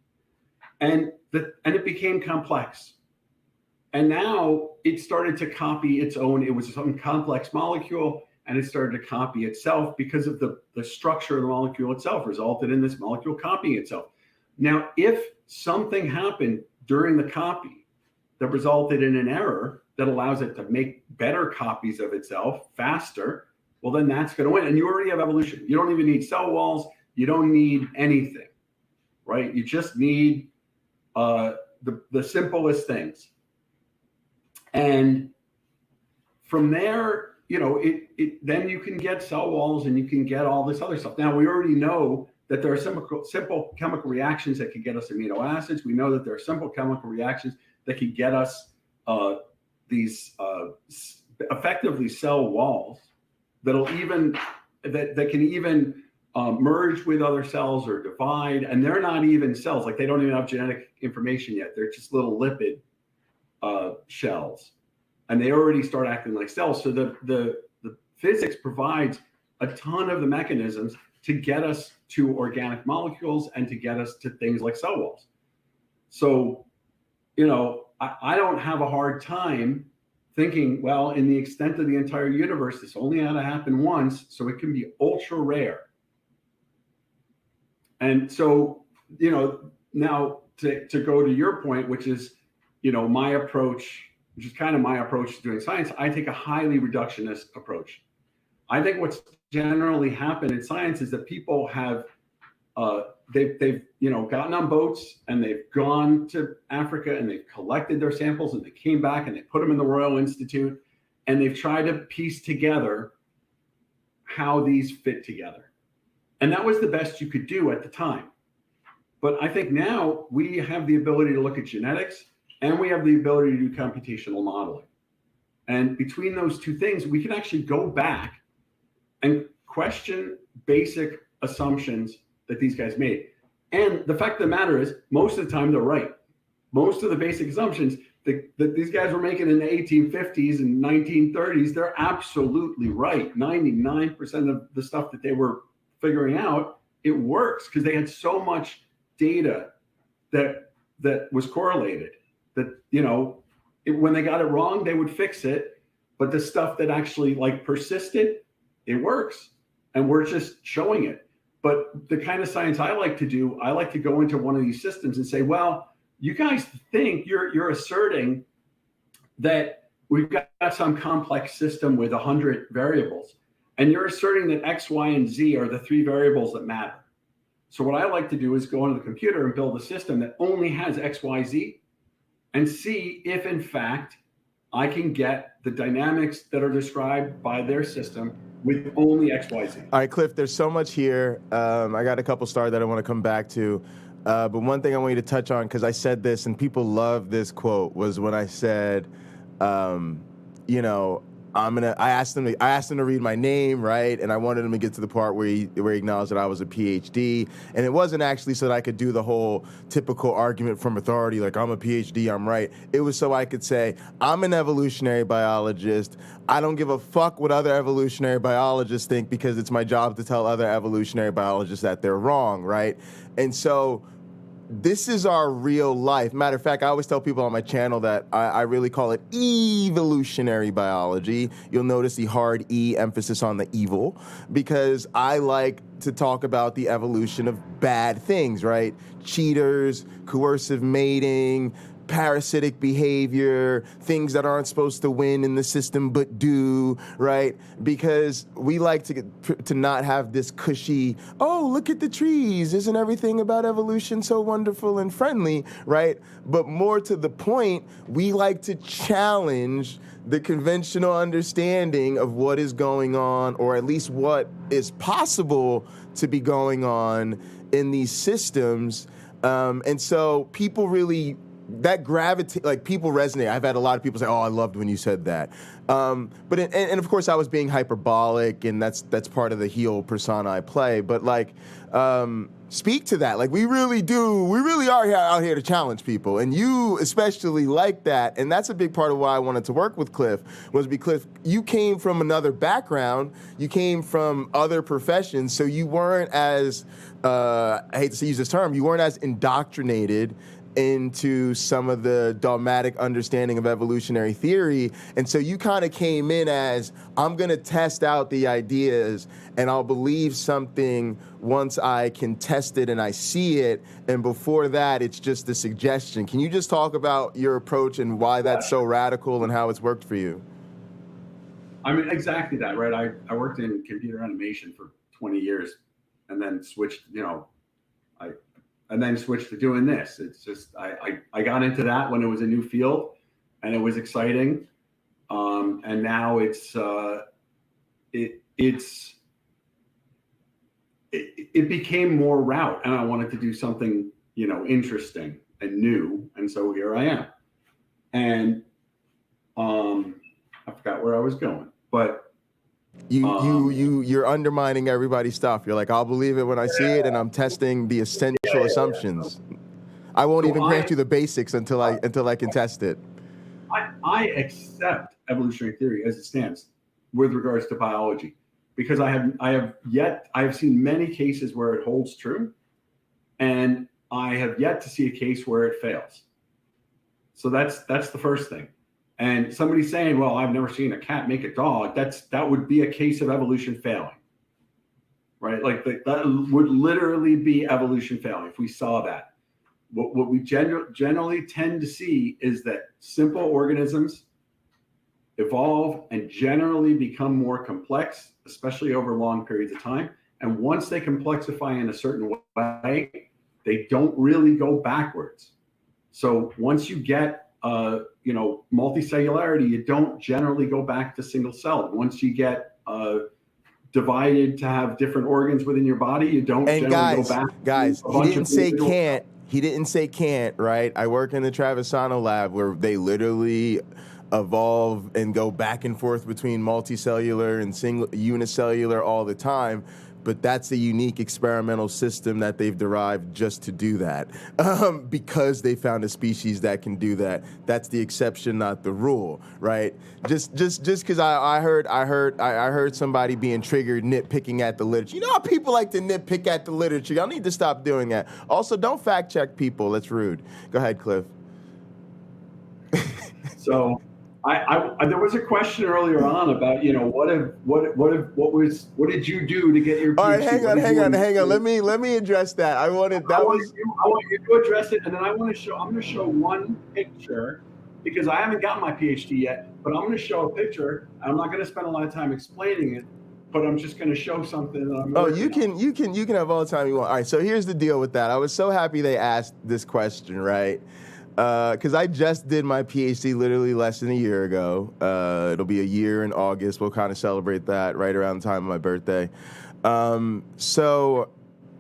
B: And it became complex. And now it started to copy its own. It was some complex molecule, and it started to copy itself because of the structure of the molecule itself resulted in this molecule copying itself. Now, if something happened during the copy that resulted in an error that allows it to make better copies of itself faster, well, then that's going to win. And you already have evolution. You don't even need cell walls. You don't need anything, right? You just need the simplest things. And from there, then you can get cell walls and you can get all this other stuff. Now, we already know that there are simple chemical reactions that can get us amino acids. We know that there are simple chemical reactions that can get us these effectively cell walls that can even merge with other cells or divide. And they're not even cells. Like, they don't even have genetic information yet. They're just little lipid shells, and they already start acting like cells. So the physics provides a ton of the mechanisms to get us to organic molecules and to get us to things like cell walls. So, I don't have a hard time thinking, well, in the extent of the entire universe, this only had to happen once, so it can be ultra rare. And so, now to go to your point, which is, my approach, which is kind of my approach to doing science, I take a highly reductionist approach. I think what's generally happened in science is that people have they've gotten on boats and they've gone to Africa and they've collected their samples and they came back and they put them in the Royal Institute and they've tried to piece together how these fit together. And that was the best you could do at the time. But I think now we have the ability to look at genetics and we have the ability to do computational modeling. And between those two things, we can actually go back and question basic assumptions that these guys made. And the fact of the matter is, most of the time they're right. Most of the basic assumptions that these guys were making in the 1850s and 1930s, they're absolutely right. 99% of the stuff that they were figuring out, it works because they had so much data that was correlated that, when they got it wrong, they would fix it. But the stuff that actually persisted, it works. And we're just showing it. But the kind of science I like to do, I like to go into one of these systems and say, well, you guys think you're asserting that we've got some complex system with 100 variables. And you're asserting that X, Y, and Z are the 3 variables that matter. So what I like to do is go into the computer and build a system that only has X, Y, Z and see if, in fact, I can get the dynamics that are described by their system with only X, Y, Z.
A: All right, Cliff, there's so much here. I got a couple stars that I want to come back to. But one thing I want you to touch on, because I said this and people love this quote, was when I said, I asked him to read my name, right? And I wanted him to get to the part where he acknowledged that I was a PhD. And it wasn't actually so that I could do the whole typical argument from authority, like I'm a PhD, I'm right. It was so I could say, I'm an evolutionary biologist. I don't give a fuck what other evolutionary biologists think because it's my job to tell other evolutionary biologists that they're wrong, right? And so this is our real life. Matter of fact, I always tell people on my channel that I really call it evolutionary biology. You'll notice the hard E emphasis on the evil, because I like to talk about the evolution of bad things, right? Cheaters, coercive mating, parasitic behavior, things that aren't supposed to win in the system but do, right? Because we like to not have this cushy, oh, look at the trees, isn't everything about evolution so wonderful and friendly, right? But more to the point, we like to challenge the conventional understanding of what is going on, or at least what is possible to be going on in these systems. And so people really, that gravity, people resonate. I've had a lot of people say, "Oh, I loved when you said that." But of course, I was being hyperbolic, and that's part of the heel persona I play. But speak to that. We really are out here to challenge people, and you especially like that. And that's a big part of why I wanted to work with Cliff, was because you came from another background, you came from other professions, so you weren't as I hate to use this term, you weren't as indoctrinated into some of the dogmatic understanding of evolutionary theory. And so you kind of came in as, I'm going to test out the ideas and I'll believe something once I can test it and I see it. And before that, it's just a suggestion. Can you just talk about your approach and why that's so radical and how it's worked for you?
B: I mean, exactly that, right? I worked in computer animation for 20 years and then switched, switched to doing this. It's just, I got into that when it was a new field and it was exciting. And now it became more route, and I wanted to do something, interesting and new. And so here I am. And I forgot where I was going, but
A: you're undermining everybody's stuff. You're like, I'll believe it when I see it, and I'm testing the essential assumptions. I won't even grant you the basics until I can test it.
B: I accept evolutionary theory as it stands with regards to biology, because I have seen many cases where it holds true, and I have yet to see a case where it fails. So that's the first thing. And somebody saying, well, I've never seen a cat make a dog, that would be a case of evolution failing, right? That would literally be evolution failing if we saw that. what we generally tend to see is that simple organisms evolve and generally become more complex, especially over long periods of time. And once they complexify in a certain way, they don't really go backwards. So once you get multicellularity, you don't generally go back to single celled. Once you get divided to have different organs within your body, you don't generally go back.
A: Guys, he didn't say can't. He didn't say can't, right? I work in the Travisano lab where they literally evolve and go back and forth between multicellular and unicellular all the time. But that's a unique experimental system that they've derived just to do that, because they found a species that can do that. That's the exception, not the rule, right? Just because I heard somebody being triggered nitpicking at the literature. You know how people like to nitpick at the literature. Y'all need to stop doing that. Also, don't fact check people. That's rude. Go ahead, Cliff.
B: So. There was a question earlier on about, what did you do to get your PhD?
A: All right, hang on. Let me address that. I want you
B: to address it, and then I'm going to show one picture, because I haven't gotten my PhD yet, but I'm going to show a picture. I'm not going to spend a lot of time explaining it, but I'm just going to show something that I'm
A: you can have all the time you want. All right, so here's the deal with that. I was so happy they asked this question, right? Because I just did my PhD literally less than a year ago. It'll be a year in August. We'll kind of celebrate that right around the time of my birthday. So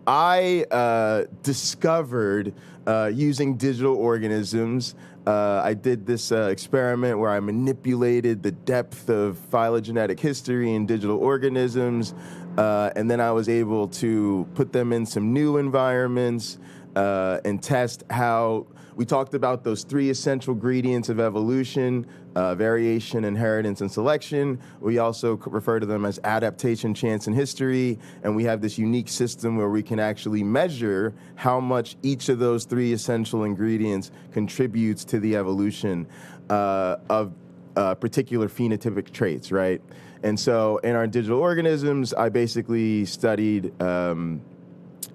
A: I discovered using digital organisms. I did this experiment where I manipulated the depth of phylogenetic history in digital organisms, and then I was able to put them in some new environments and test how. We talked about those three essential ingredients of evolution: variation, inheritance, and selection. We also refer to them as adaptation, chance, and history. And we have this unique system where we can actually measure how much each of those three essential ingredients contributes to the evolution of particular phenotypic traits, right? And so in our digital organisms, I basically studied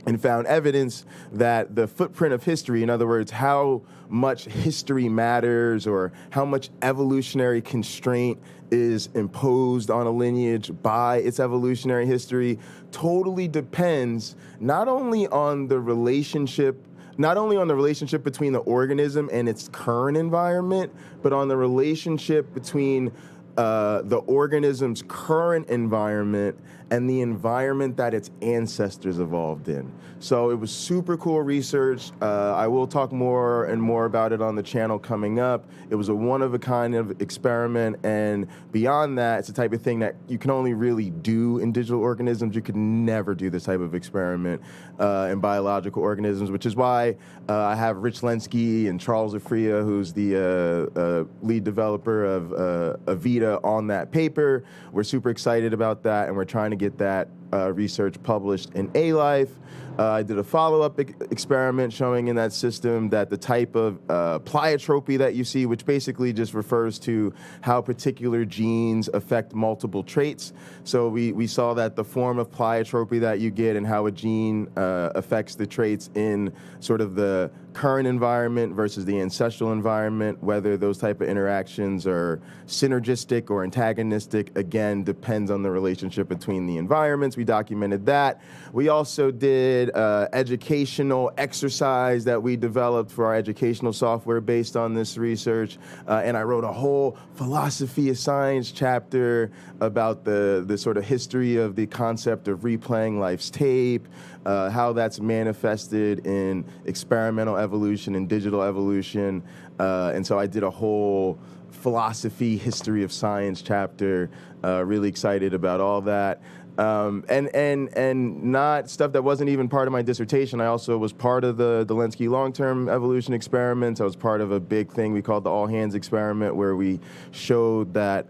A: and found evidence that the footprint of history, in other words, how much history matters or how much evolutionary constraint is imposed on a lineage by its evolutionary history, totally depends not only on the relationship between the organism and its current environment, but on the relationship between the organism's current environment and the environment that its ancestors evolved in. So it was super cool research. I will talk more and more about it on the channel coming up. It was a one-of-a-kind of experiment, and beyond that, it's the type of thing that you can only really do in digital organisms. You could never do this type of experiment in biological organisms, which is why I have Rich Lenski and Charles Afria, who's the lead developer of Avita, on that paper. We're super excited about that, and we're trying to get that research published in A-Life. I did a follow-up experiment showing in that system that the type of pleiotropy that you see, which basically just refers to how particular genes affect multiple traits. So we saw that the form of pleiotropy that you get and how a gene affects the traits in sort of the current environment versus the ancestral environment, whether those type of interactions are synergistic or antagonistic, again, depends on the relationship between the environments. We documented that. We also did educational exercise that we developed for our educational software based on this research. And I wrote a whole philosophy of science chapter about the sort of history of the concept of replaying life's tape, how that's manifested in experimental evolution and digital evolution. And so I did a whole philosophy, history of science chapter. Really excited about all that. And not stuff that wasn't even part of my dissertation. I also was part of the Lenski long-term evolution experiments. I was part of a big thing we called the all hands experiment, where we showed that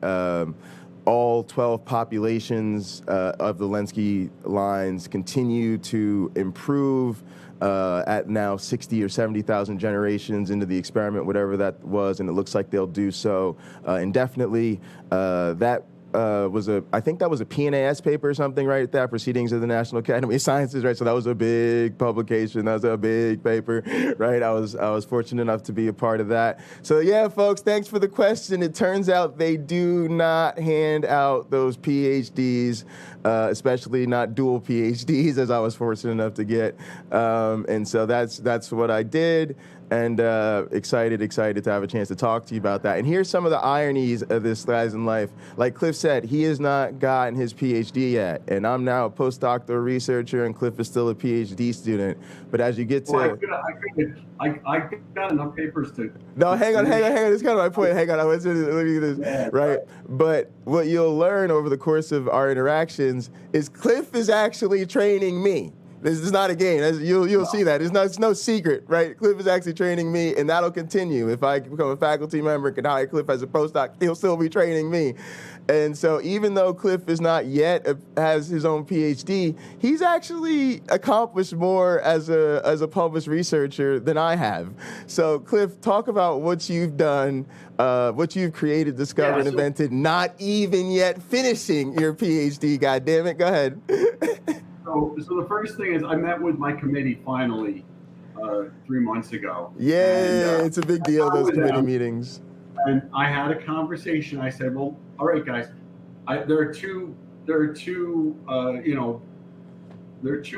A: all 12 populations of the Lenski lines continue to improve at now 60 or 70,000 generations into the experiment, whatever that was, and it looks like they'll do so indefinitely. That I think that was a PNAS paper or something, right? That Proceedings of the National Academy of Sciences, right? So that was a big publication. That was a big paper, right? I was fortunate enough to be a part of that. So yeah, folks, thanks for the question. It turns out they do not hand out those PhDs, especially not dual PhDs, as I was fortunate enough to get. And so that's what I did. And excited to have a chance to talk to you about that. And here's some of the ironies of this Slides in Life. Like Cliff said, he has not gotten his PhD yet. And I'm now a postdoctoral researcher, and Cliff is still a PhD student. But as you get to...
B: Well, I got enough papers to...
A: No, hang on. That's kind of my point. Hang on. Let me do this,
B: yeah,
A: right? But what you'll learn over the course of our interactions is Cliff is actually training me. This is not a game. You'll see that. It's no secret, right? Cliff is actually training me, and that'll continue. If I become a faculty member and can hire Cliff as a postdoc, he'll still be training me. And so even though Cliff is not yet has his own PhD, he's actually accomplished more as a published researcher than I have. So Cliff, talk about what you've done, what you've created, discovered, invented, not even yet finishing your PhD. God damn it. Go ahead.
B: So the first thing is I met with my committee finally 3 months ago.
A: Yeah, it's a big deal, those committee meetings.
B: And I had a conversation. I said, well, all right, guys, there are two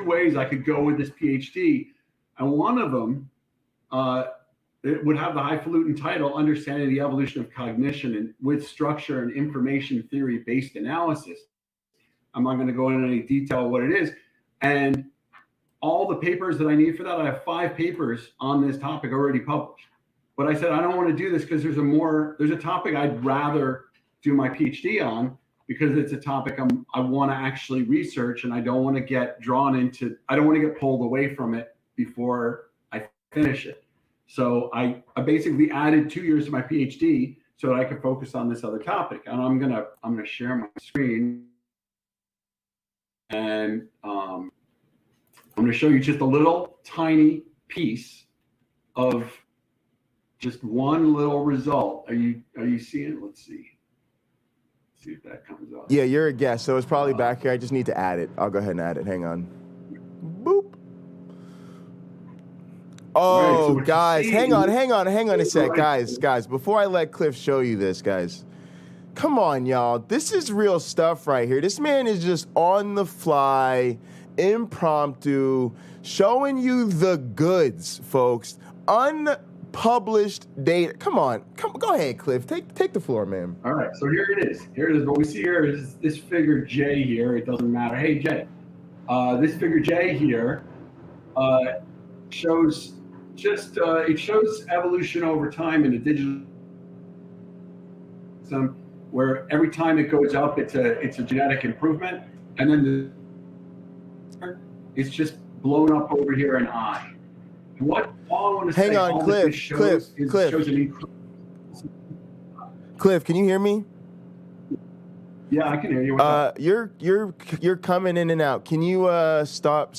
B: ways I could go with this PhD. And one of them, it would have the highfalutin title, Understanding the Evolution of Cognition and with Structure and Information Theory-Based Analysis. I'm not going to go into any detail of what it is. And all the papers that I need for that, I have 5 papers on this topic already published. But I said, I don't want to do this because there's a topic I'd rather do my PhD on, because it's a topic I want to actually research, and I don't want to get pulled away from it before I finish it. So I basically added 2 years to my PhD so that I could focus on this other topic. And I'm gonna share my screen. And I'm going to show you just a little tiny piece of just one little result. Are you seeing? Let's see if that comes up.
A: Yeah, you're a guest, so it's probably back here. I just need to add it. I'll go ahead and add it. Hang on. Boop. Oh, right, so guys, hang on a sec, guys. Before I let Cliff show you this, guys. Come on, y'all. This is real stuff right here. This man is just on the fly, impromptu, showing you the goods, folks. Unpublished data. Come on. Go ahead, Cliff. Take the floor, man.
B: All right. So here it is. What we see here is this figure J here. It doesn't matter. Hey, J. This figure J here shows it shows evolution over time in a digital system, where every time it goes up, it's a genetic improvement, and then it's just blown up over here in I. All I want to say,
A: hang on, Cliff. Cliff, can you hear me?
B: Yeah, I can hear you.
A: You're coming in and out. Can you stop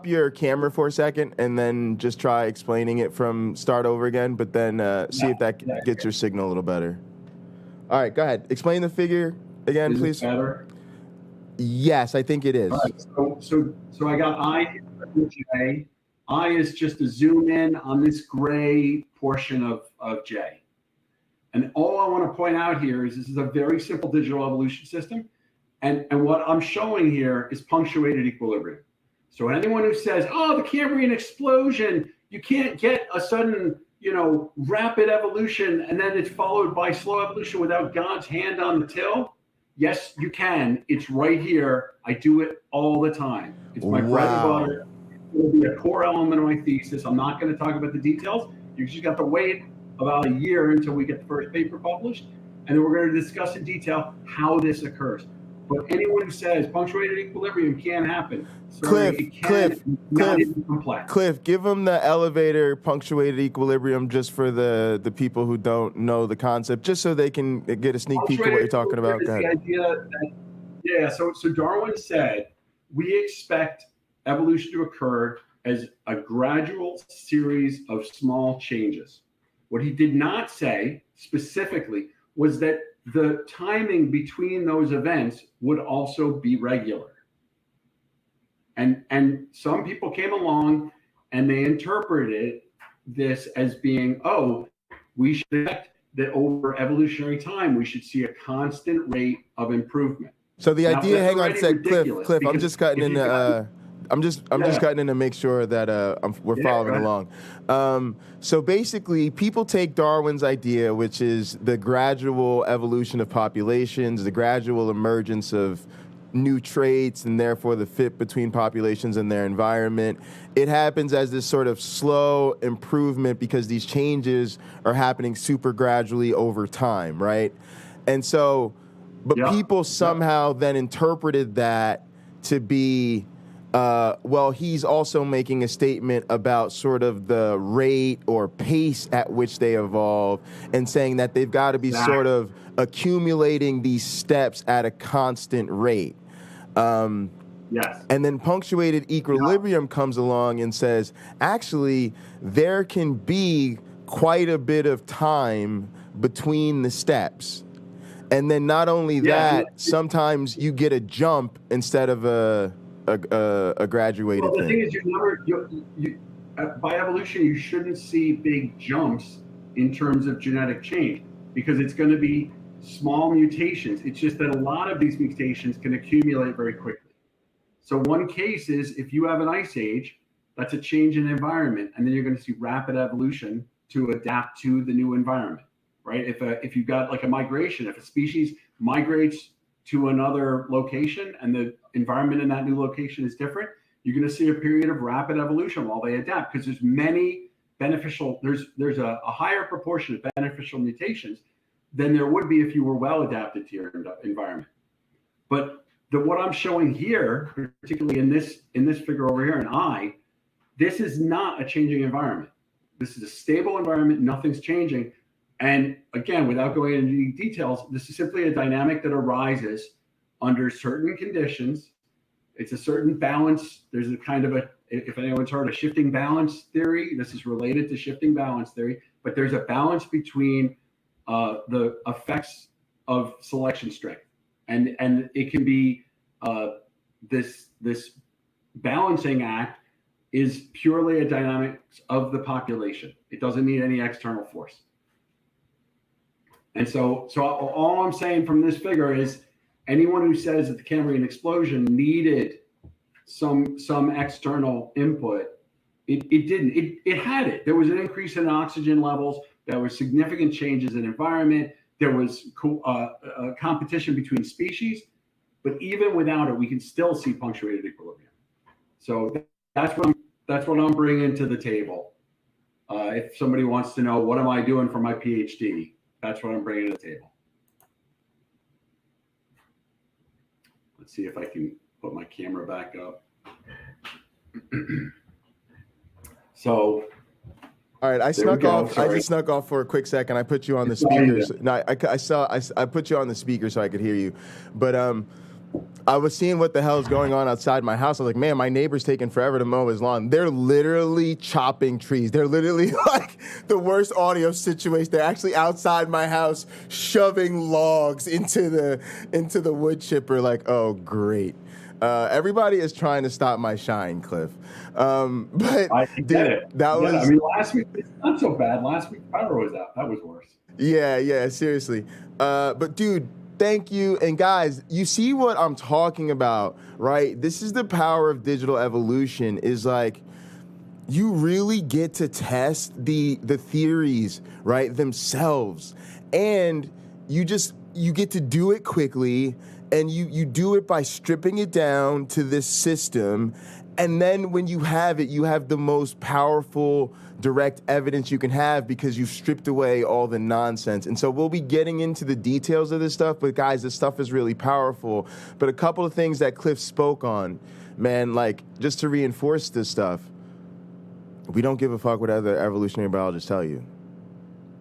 A: your camera for a second and then just try explaining it from start over again, but then see if that gets your signal a little better. All right, go ahead. Explain the figure again, please.
B: Better?
A: Yes, I think it is.
B: All right, so I got I and J. I is just a zoom in on this gray portion of J. And all I want to point out here is this is a very simple digital evolution system. And what I'm showing here is punctuated equilibrium. So anyone who says, oh, the Cambrian explosion, you can't get a sudden, rapid evolution and then it's followed by slow evolution without God's hand on the till. Yes, you can. It's right here. I do it all the time. It's my bread and butter. It will be a core element of my thesis. I'm not going to talk about the details. You just got to wait about a year until we get the first paper published, and then we're going to discuss in detail how this occurs. But anyone who says punctuated equilibrium can't happen,
A: Cliff, give them the elevator punctuated equilibrium just for the people who don't know the concept, just so they can get a sneak peek of what you're talking about.
B: The idea that, so Darwin said we expect evolution to occur as a gradual series of small changes. What he did not say specifically was that the timing between those events would also be regular. And some people came along and they interpreted this as being, oh, we should expect that over evolutionary time, we should see a constant rate of improvement.
A: So the
B: Now,
A: idea,
B: that's
A: hang on a sec,
B: already
A: Cliff, I'm
B: because
A: just cutting
B: if
A: in
B: you
A: the, I'm just cutting in to make sure that we're following along. So basically, people take Darwin's idea, which is the gradual evolution of populations, the gradual emergence of new traits, and therefore the fit between populations and their environment. It happens as this sort of slow improvement because these changes are happening super gradually over time, right? And so, but people somehow then interpreted that to be, well, he's also making a statement about sort of the rate or pace at which they evolve, and saying that they've got to be sort of accumulating these steps at a constant rate.
B: Yes.
A: And then punctuated equilibrium comes along and says, actually, there can be quite a bit of time between the steps. And then not only that, sometimes you get a jump instead of a graduated
B: thing.
A: The
B: thing is, by evolution, you shouldn't see big jumps in terms of genetic change because it's going to be small mutations. It's just that a lot of these mutations can accumulate very quickly. So one case is if you have an ice age, that's a change in environment, and then you're going to see rapid evolution to adapt to the new environment, right? If you've got like a migration, if a species migrates to another location and the environment in that new location is different, you're going to see a period of rapid evolution while they adapt because there's many beneficial, there's a higher proportion of beneficial mutations than there would be if you were well adapted to your environment. But what I'm showing here, particularly in this figure over here in I, this is not a changing environment. This is a stable environment, nothing's changing. And again, without going into any details, this is simply a dynamic that arises under certain conditions. It's a certain balance. There's a kind of if anyone's heard of shifting balance theory, this is related to shifting balance theory, but there's a balance between the effects of selection strength. And it can be this balancing act is purely a dynamics of the population. It doesn't need any external force. And so all I'm saying from this figure is anyone who says that the Cambrian explosion needed some external input, it didn't. It had it. There was an increase in oxygen levels. There were significant changes in environment. There was competition between species. But even without it, we can still see punctuated equilibrium. So that's what I'm bringing to the table. If somebody wants to know what am I doing for my PhD, that's what I'm bringing to the table. Let's see if I can put my camera back up. So,
A: all right, I snuck off. I just snuck off for a quick second. I put you on the speakers. No, I put you on the speaker so I could hear you. But I was seeing what the hell is going on outside my house. I was like, man, my neighbor's taking forever to mow his lawn. They're literally chopping trees. They're literally like the worst audio situation. They're actually outside my house shoving logs into the wood chipper. Like, oh, great. Everybody is trying to stop my shine, Cliff. But
B: I get it.
A: That was.
B: I mean, last week it's not so bad. Last week power was out. That was worse.
A: Yeah, seriously. But dude, thank you. And guys, you see what I'm talking about, right? This is the power of digital evolution. Is like you really get to test the theories, right, themselves, and you get to do it quickly. And you do it by stripping it down to this system. And then when you have it, you have the most powerful direct evidence you can have because you've stripped away all the nonsense. And so we'll be getting into the details of this stuff. But guys, this stuff is really powerful. But a couple of things that Cliff spoke on, man, like just to reinforce this stuff, we don't give a fuck what other evolutionary biologists tell you.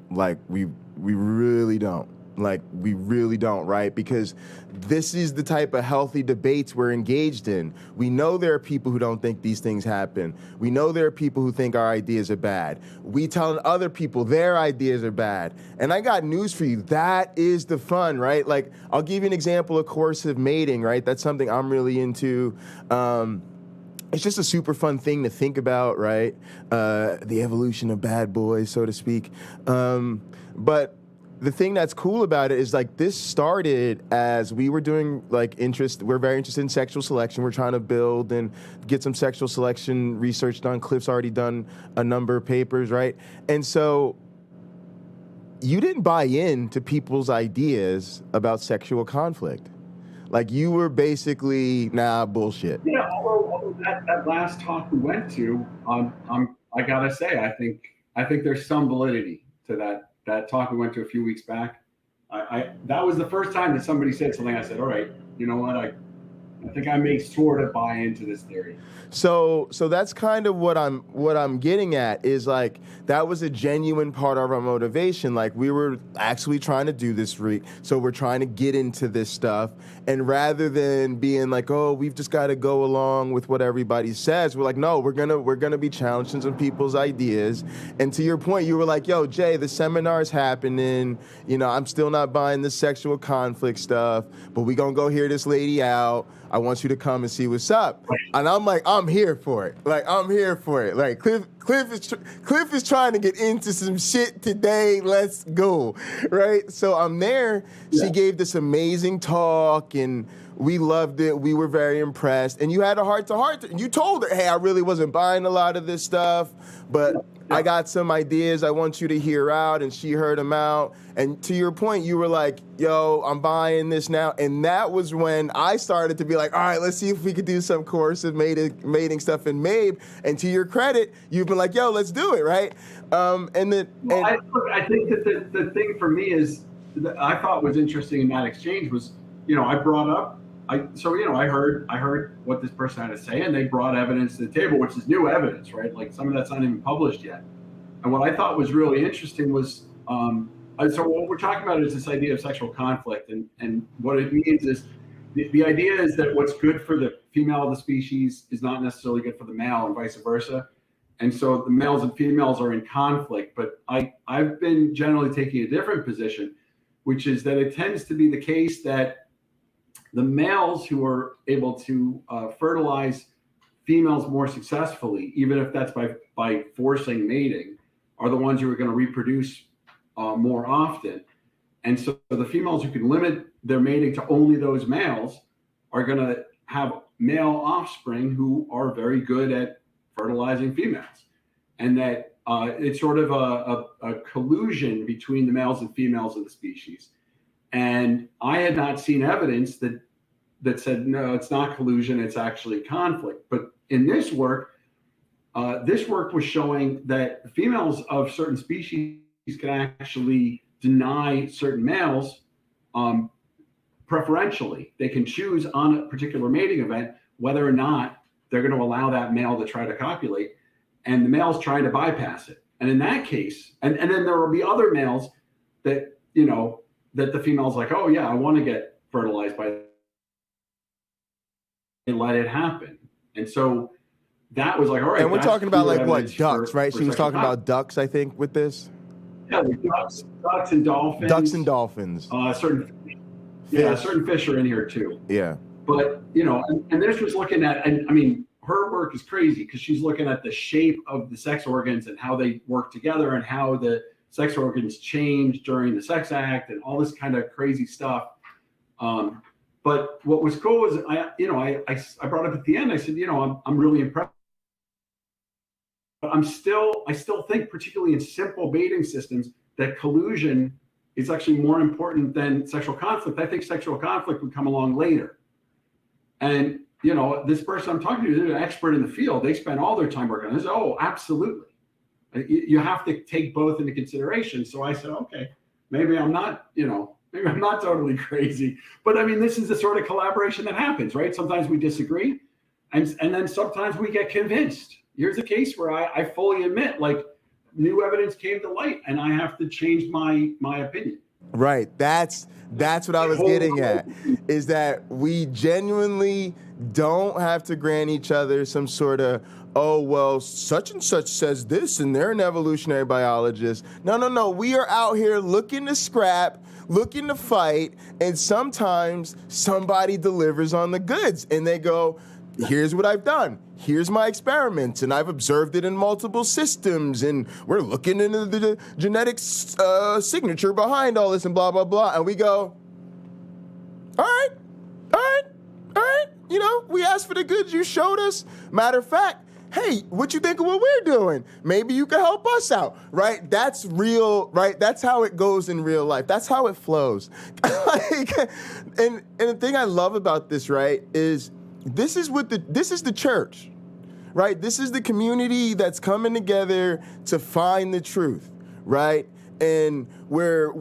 A: Like we really don't. Like, we really don't, right? Because this is the type of healthy debates we're engaged in. We know there are people who don't think these things happen. We know there are people who think our ideas are bad. We tell other people their ideas are bad. And I got news for you. That is the fun, right? Like, I'll give you an example of coercive mating, right? That's something I'm really into. It's just a super fun thing to think about, right? The evolution of bad boys, so to speak. But the thing that's cool about it is, like, this started as we were doing, like, we're very interested in sexual selection. We're trying to build and get some sexual selection research done. Cliff's already done a number of papers, right? And so you didn't buy into people's ideas about sexual conflict. Like, you were basically, nah, bullshit.
B: Yeah, although that last talk we went to, I gotta say, I think there's some validity to that talk we went to a few weeks back. That was the first time that somebody said something. I said, all right, you know what? I think I may sort of buy into this theory.
A: So that's kind of what I'm getting at, is like, that was a genuine part of our motivation. Like, we were actually trying to do this, so we're trying to get into this stuff, and rather than being like, oh, we've just got to go along with what everybody says, we're like, no, we're gonna be challenging some people's ideas. And to your point, you were like, yo, Jay, the seminar's happening. You know, I'm still not buying the sexual conflict stuff, but we gonna go hear this lady out. I want you to come and see what's up. And I'm like, I'm here for it. Like, I'm here for it. Like, Cliff is trying to get into some shit today. Let's go, right? So I'm there. Yeah. She gave this amazing talk, and we loved it. We were very impressed. And you had a heart-to-heart. And you told her, hey, I really wasn't buying a lot of this stuff, but I got some ideas I want you to hear out. And she heard them out. And to your point, you were like, yo, I'm buying this now. And that was when I started to be like, all right, let's see if we could do some coercive mating stuff in MABE. And to your credit, you've been like, yo, let's do it, right?
B: I think that the thing for me is, that I thought was interesting in that exchange was, you know, I brought up, I heard what this person had to say, and they brought evidence to the table, which is new evidence, right? Like, some of that's not even published yet. And what I thought was really interesting was, so what we're talking about is this idea of sexual conflict, and what it means is the idea is that what's good for the female of the species is not necessarily good for the male, and vice versa. And so the males and females are in conflict, but I've been generally taking a different position, which is that it tends to be the case that the males who are able to fertilize females more successfully, even if that's by forcing mating, are the ones who are going to reproduce more often. And so the females who can limit their mating to only those males are going to have male offspring who are very good at fertilizing females. And that it's sort of a collusion between the males and females of the species. And I had not seen evidence that said, no, it's not collusion, it's actually conflict. But in this work was showing that the females of certain species can actually deny certain males preferentially. They can choose on a particular mating event whether or not they're going to allow that male to try to copulate, and the male's trying to bypass it. And in that case, and then there will be other males that, you know, that the female's like, oh yeah, I want to get fertilized by, and let it happen. And so that was like, all right.
A: And we're talking about, like, what, ducks, right? She was talking about ducks, I think, with this.
B: Yeah, like ducks and dolphins.
A: Ducks and dolphins.
B: Certain fish are in here too.
A: Yeah.
B: But, you know, and this was looking at, and I mean, her work is crazy because she's looking at the shape of the sex organs and how they work together and how the sex organs change during the sex act and all this kind of crazy stuff. But what was cool was I brought up at the end, I said, you know, I'm really impressed. But I still think, particularly in simple mating systems, that collusion is actually more important than sexual conflict. I think sexual conflict would come along later. And, you know, this person I'm talking to is an expert in the field. They spend all their time working on this. Oh, absolutely. You have to take both into consideration. So I said, okay, maybe I'm not totally crazy. But I mean, this is the sort of collaboration that happens, right? Sometimes we disagree, and then sometimes we get convinced. Here's a case where I fully admit, like, new evidence came to light and I have to change my opinion.
A: Right. That's what I was getting at, is that we genuinely don't have to grant each other some sort of, oh, well, such and such says this and they're an evolutionary biologist. No. We are out here looking to scrap, looking to fight, and sometimes somebody delivers on the goods and they go, here's what I've done. Here's my experiments, and I've observed it in multiple systems, and we're looking into the genetic signature behind all this and blah, blah, blah. And we go, all right. You know, we asked for the goods, you showed us. Matter of fact, hey, what you think of what we're doing? Maybe you can help us out, right? That's real, right? That's how it goes in real life. That's how it flows. And the thing I love about this, right, is this is the church, right? This is the community that's coming together to find the truth, right? And we're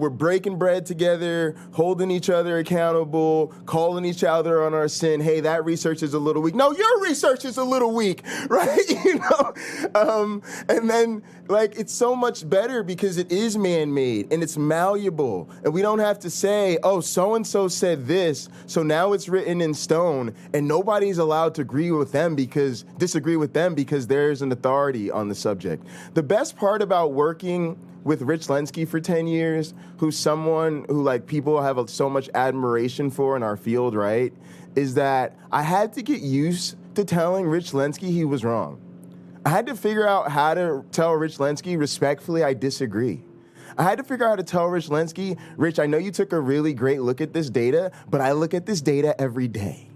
A: breaking bread together, holding each other accountable, calling each other on our sin. Hey, that research is a little weak. No, your research is a little weak, right? You know, and then like it's so much better because it is man-made and it's malleable, and we don't have to say, oh, so and so said this, so now it's written in stone, and nobody's allowed to disagree with them because there's an authority on the subject. The best part about working with Rich Lenski for 10 years, who's someone who like people have so much admiration for in our field, right, is that I had to get used to telling Rich Lenski he was wrong. I had to figure out how to tell Rich Lenski respectfully I disagree. I had to figure out how to tell Rich Lenski, Rich, I know you took a really great look at this data, but I look at this data every day,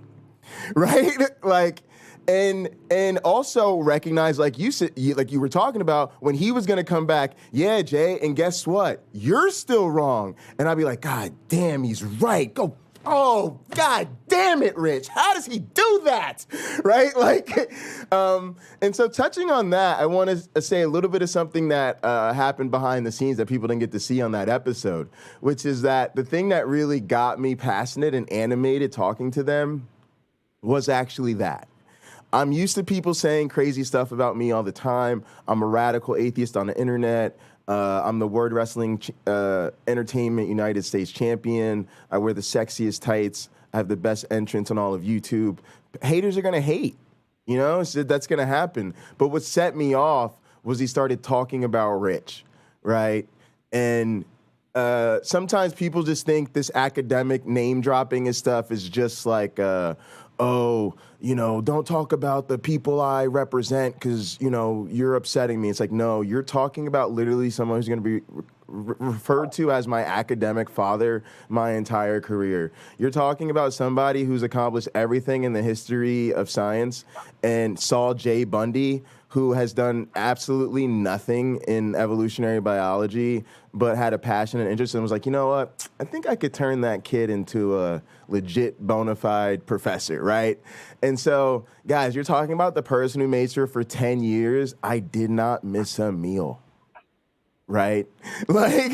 A: right? Like, and also recognize, like you said, like you were talking about, when he was going to come back, yeah, Jay, and guess what? You're still wrong. And I'd be like, God damn, he's right. Go. Oh, God damn it, Rich. How does he do that? Right? Like, and so touching on that, I want to say a little bit of something that happened behind the scenes that people didn't get to see on that episode, which is that the thing that really got me passionate and animated talking to them was actually that. I'm used to people saying crazy stuff about me all the time. I'm a radical atheist on the internet. I'm the Word Wrestling Entertainment United States champion. I wear the sexiest tights. I have the best entrance on all of YouTube. Haters are going to hate, you know? So that's going to happen. But what set me off was he started talking about Rich, right? And sometimes people just think this academic name dropping and stuff is just like, oh, you know, don't talk about the people I represent because, you know, you're upsetting me. It's like, no, you're talking about literally someone who's going to be referred to as my academic father my entire career. You're talking about somebody who's accomplished everything in the history of science and saw J. Bundy, who has done absolutely nothing in evolutionary biology, but had a passion and interest and was like, you know what? I think I could turn that kid into a legit bona fide professor, right? And so, guys, you're talking about the person who made sure for 10 years I did not miss a meal. Right? Like,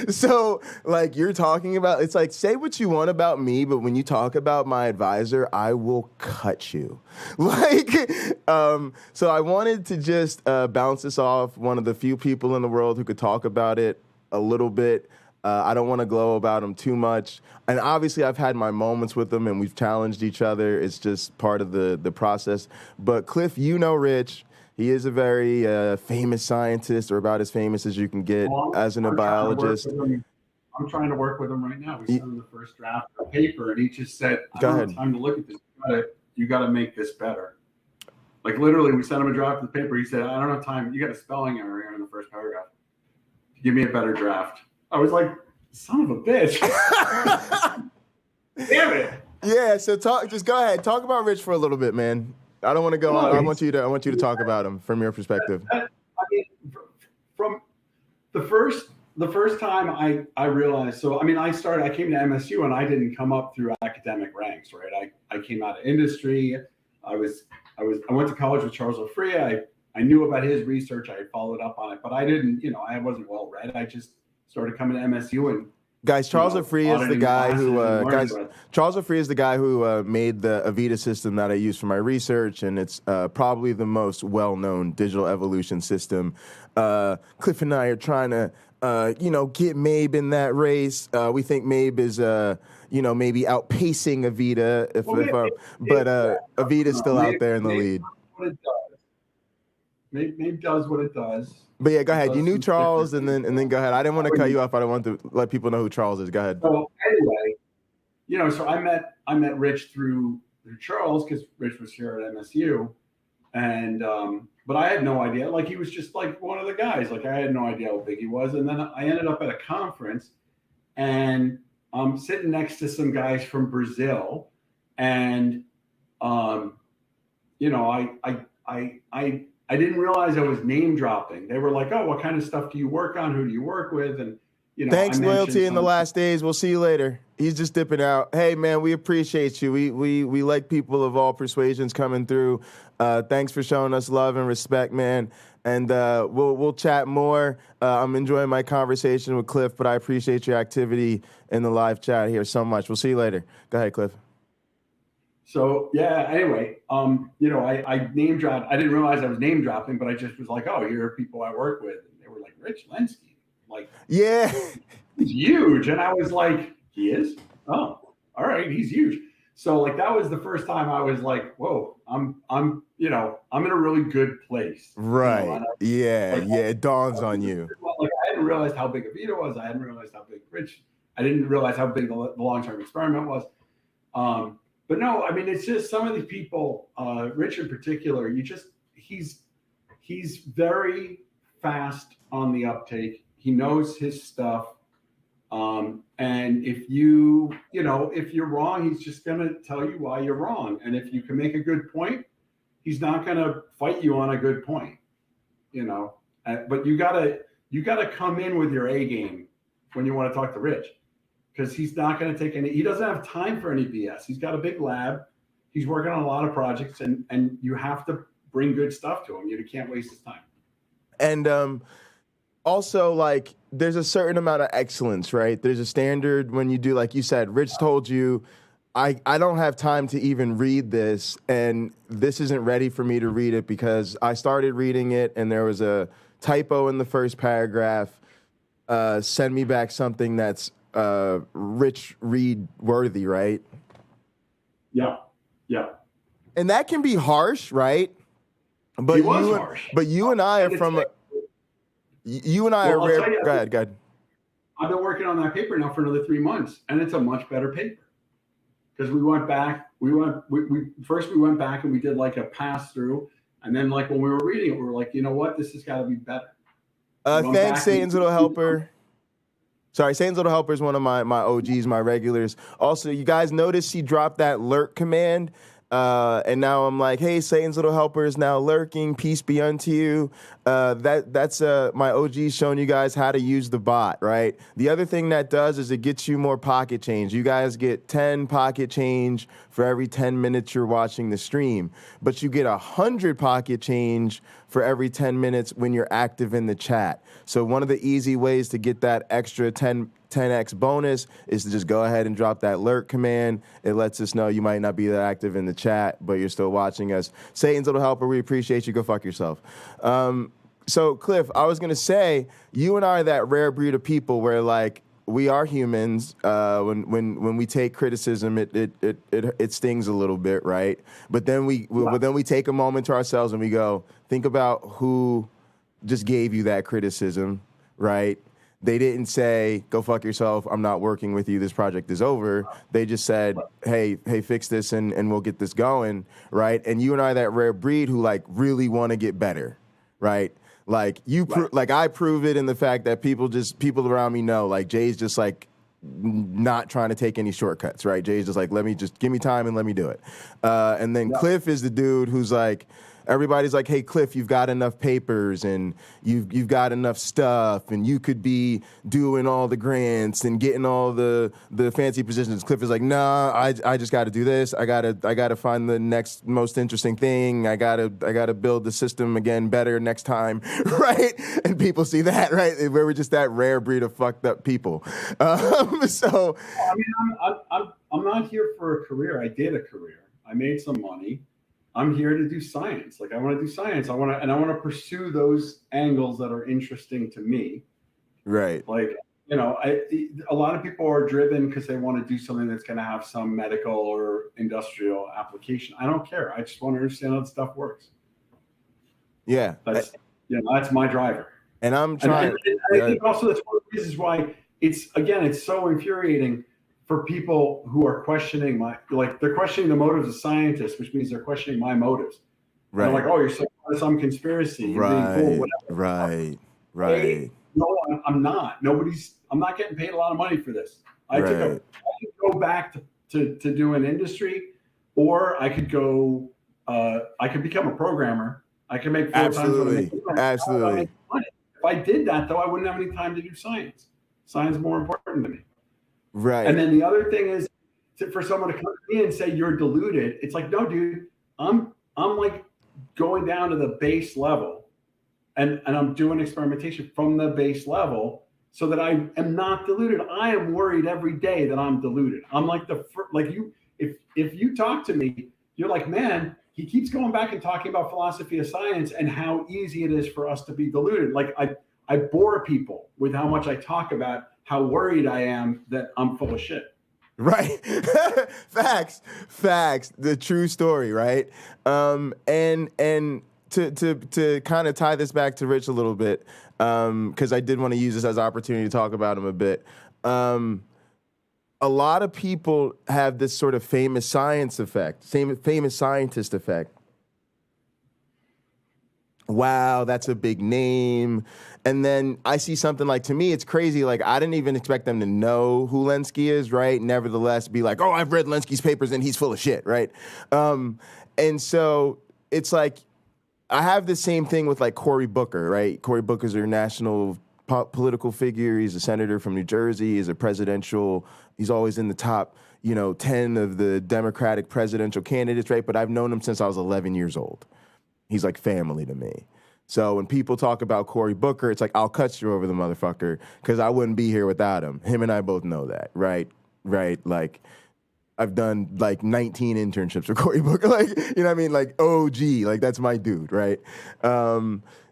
A: so, like, you're talking about, it's like, say what you want about me, but when you talk about my advisor, I will cut you. Like, so I wanted to just bounce this off one of the few people in the world who could talk about it a little bit. I don't want to glow about him too much. And obviously, I've had my moments with him, and we've challenged each other. It's just part of the process. But Cliff, you know Rich. He is a very famous scientist, or about as famous as you can get as a biologist.
B: I'm trying to work with him right now. We sent him the first draft of the paper, and he just said, I don't have time to look at this. You got to make this better. Like, literally, we sent him a draft of the paper. He said, I don't have time. You got a spelling error here in the first paragraph. Give me a better draft. I was like, son of a bitch. Damn it.
A: Yeah, so just go ahead. Talk about Rich for a little bit, man. I don't want to go on. I want you to talk about him from your perspective.
B: I mean, from the first time I realized. So I mean, I came to MSU and I didn't come up through academic ranks, right? I came out of industry. I went to college with Charles Ofria. I knew about his research. I followed up on it, but I didn't. I wasn't well read. I just started coming to MSU and.
A: Guys, Charles Ofria is the guy who made the Avita system that I use for my research, and it's probably the most well-known digital evolution system. Cliff and I are trying to get Mabe in that race. We think Mabe is, maybe outpacing Avita. But Avita's still out there in the lead.
B: What it does. Maybe does what it does.
A: But yeah, go ahead. You knew Charles, and then go ahead. I didn't want to cut you off. I don't want to let people know who Charles is. Go ahead.
B: So anyway, so I met Rich through Charles because Rich was here at MSU, and but I had no idea. Like he was just like one of the guys. Like I had no idea how big he was. And then I ended up at a conference, and I'm sitting next to some guys from Brazil, and I didn't realize I was name dropping. They were like, "Oh, what kind of stuff do you work on? Who do you work with?" And
A: thanks, Loyalty in the last days. We'll see you later. He's just dipping out. Hey, man, we appreciate you. We like people of all persuasions coming through. Thanks for showing us love and respect, man. And we'll chat more. I'm enjoying my conversation with Cliff, but I appreciate your activity in the live chat here so much. We'll see you later. Go ahead, Cliff.
B: So yeah, anyway, I name dropped. I didn't realize I was name dropping, but I just was like, "Oh, here are people I work with." And they were like, "Rich Lenski." Like, yeah, he's huge. And I was like, he is? Oh, all right, he's huge. So like that was the first time I was like, whoa, I'm in a really good place.
A: Right. It dawns on you.
B: Like I hadn't realized how big Avita was. I hadn't realized how big Rich. I didn't realize how big the long-term experiment was. But no, I mean, it's just some of these people, Rich in particular, he's very fast on the uptake. He knows his stuff. And if if you're wrong, he's just going to tell you why you're wrong. And if you can make a good point, he's not going to fight you on a good point, but you gotta come in with your A game when you want to talk to Rich, because he's not going to take he doesn't have time for any BS. He's got a big lab. He's working on a lot of projects, and you have to bring good stuff to him. You can't waste his time.
A: And, also, like, there's a certain amount of excellence, right? There's a standard when you do, like you said, Rich told you, I don't have time to even read this, and this isn't ready for me to read it because I started reading it, and there was a typo in the first paragraph. Send me back something that's Rich read worthy, right?
B: Yeah.
A: And that can be harsh, right? But
B: he was harsh.
A: But you and I are from... You and I are rare. Go ahead.
B: I've been working on that paper now for another 3 months, and it's a much better paper because we went back. We went back and we did like a pass through, and then like when we were reading it, we were like, you know what, this has got to be better.
A: Thanks, Satan's Little Helper. Sorry, Satan's Little Helper is one of my OGs, my regulars. Also, you guys notice he dropped that lurk command. And now I'm like, hey, Satan's Little Helper is now lurking. Peace be unto you. That's my OG showing you guys how to use the bot, right? The other thing that does is it gets you more pocket change. You guys get 10 pocket change for every 10 minutes you're watching the stream, but you get 100 pocket change for every 10 minutes when you're active in the chat. So one of the easy ways to get that extra 10x bonus is to just go ahead and drop that lurk command. It lets us know you might not be that active in the chat, but you're still watching us. Satan's Little Helper, we appreciate you. Go fuck yourself. So Cliff, I was gonna say, you and I are that rare breed of people where like we are humans. When we take criticism, it stings a little bit, right? But then we take a moment to ourselves and we go, think about who just gave you that criticism, right? They didn't say, go fuck yourself, I'm not working with you, this project is over. They just said, hey, fix this and we'll get this going, right? And you and I are that rare breed who like really want to get better, right? Like I prove it in the fact that people around me know, like Jay's just like not trying to take any shortcuts, right? Jay's just like, give me time and let me do it. And then Cliff is the dude who's like, everybody's like, hey, Cliff, you've got enough papers and you've got enough stuff and you could be doing all the grants and getting all the fancy positions. Cliff is like, nah, I just got to do this. I gotta find the next most interesting thing. I gotta build the system again better next time, right? And people see that, right? We're just that rare breed of fucked up people. So,
B: I mean, I'm not here for a career. I did a career. I made some money. I'm here to do science. Like I want to do science. I want to pursue those angles that are interesting to me.
A: Right.
B: Like, a lot of people are driven because they want to do something that's going to have some medical or industrial application. I don't care. I just want to understand how the stuff works.
A: Yeah.
B: That's my driver.
A: And I'm trying.
B: And I think also that's one of the reasons why it's so infuriating for people who are questioning they're questioning the motives of scientists, which means they're questioning my motives. Right. They're like, oh, you're saying some conspiracity. You're being fooled, whatever.
A: Right.
B: No, I'm not. I'm not getting paid a lot of money for this. I could go back to do an industry, or I could go, I could become a programmer. I can make 4 times what I make.
A: Absolutely.
B: If I did that, though, I wouldn't have any time to do science. Science is more important to me.
A: Right.
B: And then the other thing is for someone to come to me and say you're deluded. It's like, no, dude, I'm like going down to the base level, and I'm doing experimentation from the base level so that I am not deluded. I am worried every day that I'm deluded. I'm like if you talk to me, you're like, man, he keeps going back and talking about philosophy of science and how easy it is for us to be deluded. Like I bore people with how much I talk about how worried I am that I'm full of shit.
A: Right. Facts. The true story, right? And to kind of tie this back to Rich a little bit, because I did want to use this as an opportunity to talk about him a bit. A lot of people have this sort of famous science effect, famous scientist effect. Wow, that's a big name. And then I see something like, to me, it's crazy. Like, I didn't even expect them to know who Lenski is, right? Nevertheless, be like, oh, I've read Lenski's papers and he's full of shit, right? And so it's like, I have the same thing with like Cory Booker, right? Cory Booker's a national political figure. He's a senator from New Jersey. He's he's always in the top, 10 of the Democratic presidential candidates, right? But I've known him since I was 11 years old. He's like family to me. So when people talk about Cory Booker, it's like, I'll cut you over the motherfucker because I wouldn't be here without him. Him and I both know that, right? Like, I've done like 19 internships with Cory Booker, like, you know what I mean? Like, OG, like that's my dude, right?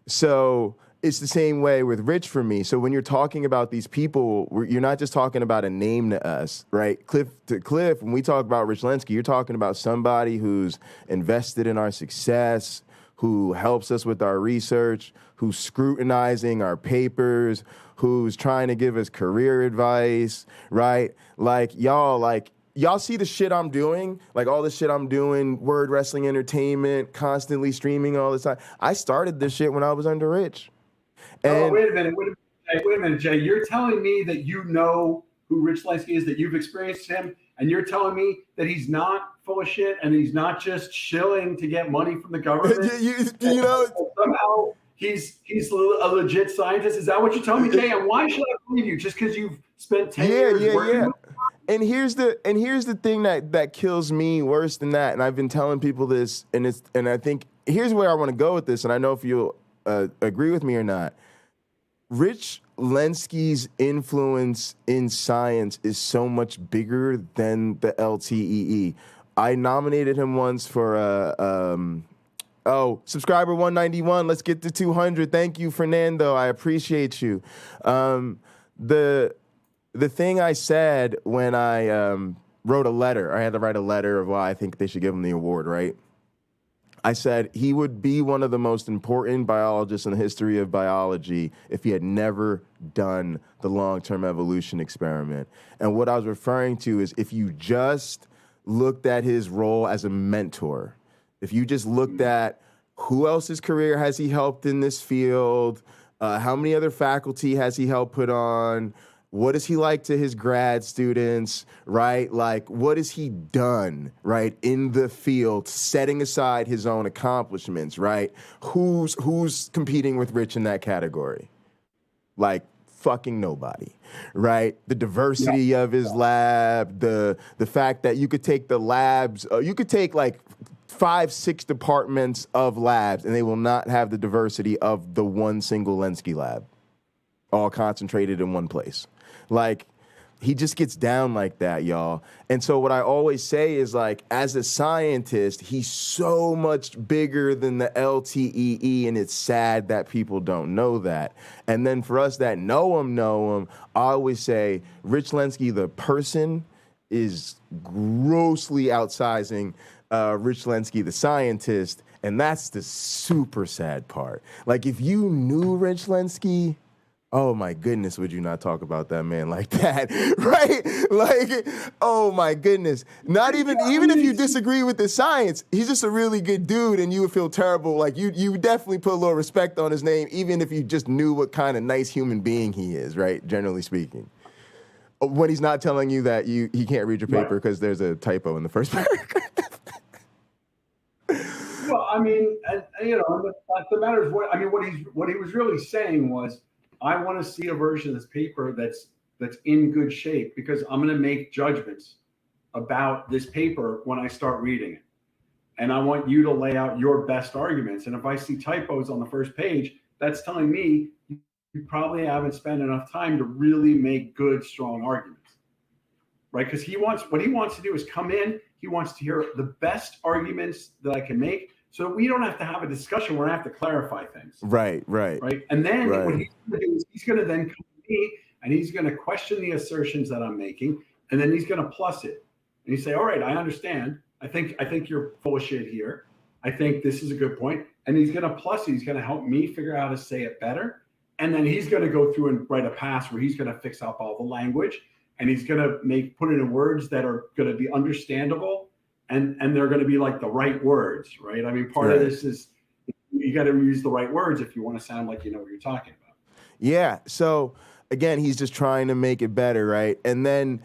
A: So it's the same way with Rich for me. So when you're talking about these people, you're not just talking about a name to us, right? Cliff, when we talk about Rich Lenski, you're talking about somebody who's invested in our success, who helps us with our research, who's scrutinizing our papers, who's trying to give us career advice, right? Like, y'all see the shit I'm doing, like all the shit I'm doing, Word Wrestling Entertainment, constantly streaming all the time. I started this shit when I was under Rich. And
B: wait a minute, Jay. You're telling me that you know who Rich Lenski is, that you've experienced him, and you're telling me that he's not full of shit and he's not just shilling to get money from the government? Somehow he's a legit scientist. Is that what you're telling me, Jay? And why should I believe you? Just because you've spent 10 years working with him?
A: And here's the thing that kills me worse than that. And I've been telling people this, and I think here's where I want to go with this. And I know if you'll agree with me or not. Rich Lenski's influence in science is so much bigger than the LTEE. I nominated him once for subscriber 191. Let's get to 200. Thank you, Fernando. I appreciate you. The thing I said when I wrote a letter, I had to write a letter of why I think they should give him the award, right? I said he would be one of the most important biologists in the history of biology if he had never done the long-term evolution experiment. And what I was referring to is if you just looked at his role as a mentor, if you just looked at who else's career has he helped in this field, how many other faculty has he helped put on, what is he like to his grad students, right? Like, what has he done, right, in the field, setting aside his own accomplishments, right? Who's competing with Rich in that category? Like, fucking nobody, right? The diversity of his lab, the fact that you could take the labs, you could take like 5-6 departments of labs, and they will not have the diversity of the one single Lenski lab, all concentrated in one place. Like, He just gets down like that, y'all. And so what I always say is, like, as a scientist, he's so much bigger than the LTEE, and it's sad that people don't know that. And then for us that know him, I always say Rich Lenski, the person, is grossly outsizing Rich Lenski, the scientist, and that's the super sad part. Like, if you knew Rich Lenski, oh my goodness, would you not talk about that man like that, right? Like, oh my goodness. Not even if you disagree with the science, he's just a really good dude, and you would feel terrible. Like, you definitely put a little respect on his name, even if you just knew what kind of nice human being he is, right? Generally speaking. When he's not telling you that he can't read your paper because there's a typo in the first paragraph.
B: Well, I mean, the matter is what he was really saying was, I want to see a version of this paper that's in good shape, because I'm going to make judgments about this paper when I start reading it. And I want you to lay out your best arguments. And if I see typos on the first page, that's telling me you probably haven't spent enough time to really make good, strong arguments, right? Because what he wants to do is come in, he wants to hear the best arguments that I can make, so we don't have to have a discussion. We're going to have to clarify things.
A: Right.
B: And then what he's going to do is he's going to then come to me and he's going to question the assertions that I'm making, and then he's going to plus it. And he say, all right, I understand. I think you're full of shit here. I think this is a good point. And he's going to plus it. He's going to help me figure out how to say it better. And then he's going to go through and write a pass where he's going to fix up all the language, and he's going to put it in words that are going to be understandable. And they're going to be like the right words, right? I mean, part of this is you got to use the right words if you want to sound like you know what you're talking about. Yeah.
A: So again, he's just trying to make it better, right? And then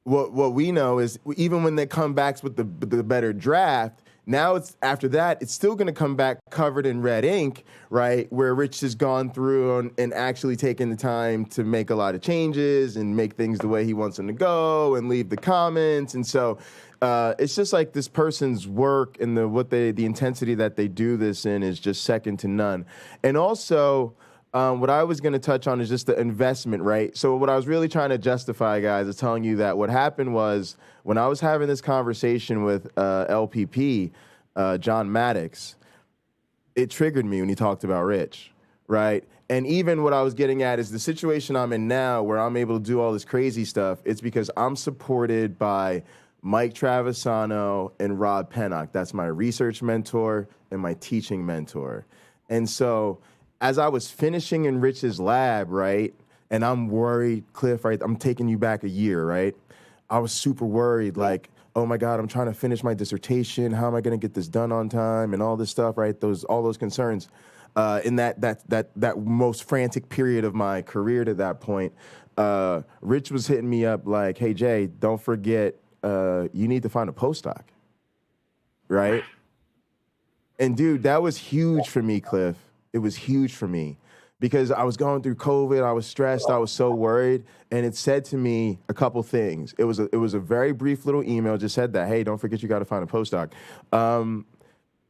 A: what we know is, even when they come back with the better draft, now it's after that, it's still going to come back covered in red ink, right? Where Rich has gone through and actually taken the time to make a lot of changes and make things the way he wants them to go and leave the comments. And so it's just like this person's work and the intensity that they do this in is just second to none. And also, what I was going to touch on is just the investment, right? So what I was really trying to justify, guys, is telling you that what happened was, when I was having this conversation with LPP, John Maddox, it triggered me when he talked about Rich, right? And even what I was getting at is the situation I'm in now, where I'm able to do all this crazy stuff, it's because I'm supported by Mike Travisano and Rob Pennock. That's my research mentor and my teaching mentor. And so as I was finishing in Rich's lab, right, and I'm worried, Cliff, right, I'm taking you back a year, right? I was super worried, like, oh my God, I'm trying to finish my dissertation. How am I going to get this done on time and all this stuff, right? All those concerns. In that most frantic period of my career to that point, Rich was hitting me up like, hey, Jay, don't forget, you need to find a postdoc, right? And dude, that was huge for me, Cliff. It was huge for me because I was going through COVID. I was stressed. I was so worried. And it said to me a couple things. It was a very brief little email, just said that, hey, don't forget you got to find a postdoc.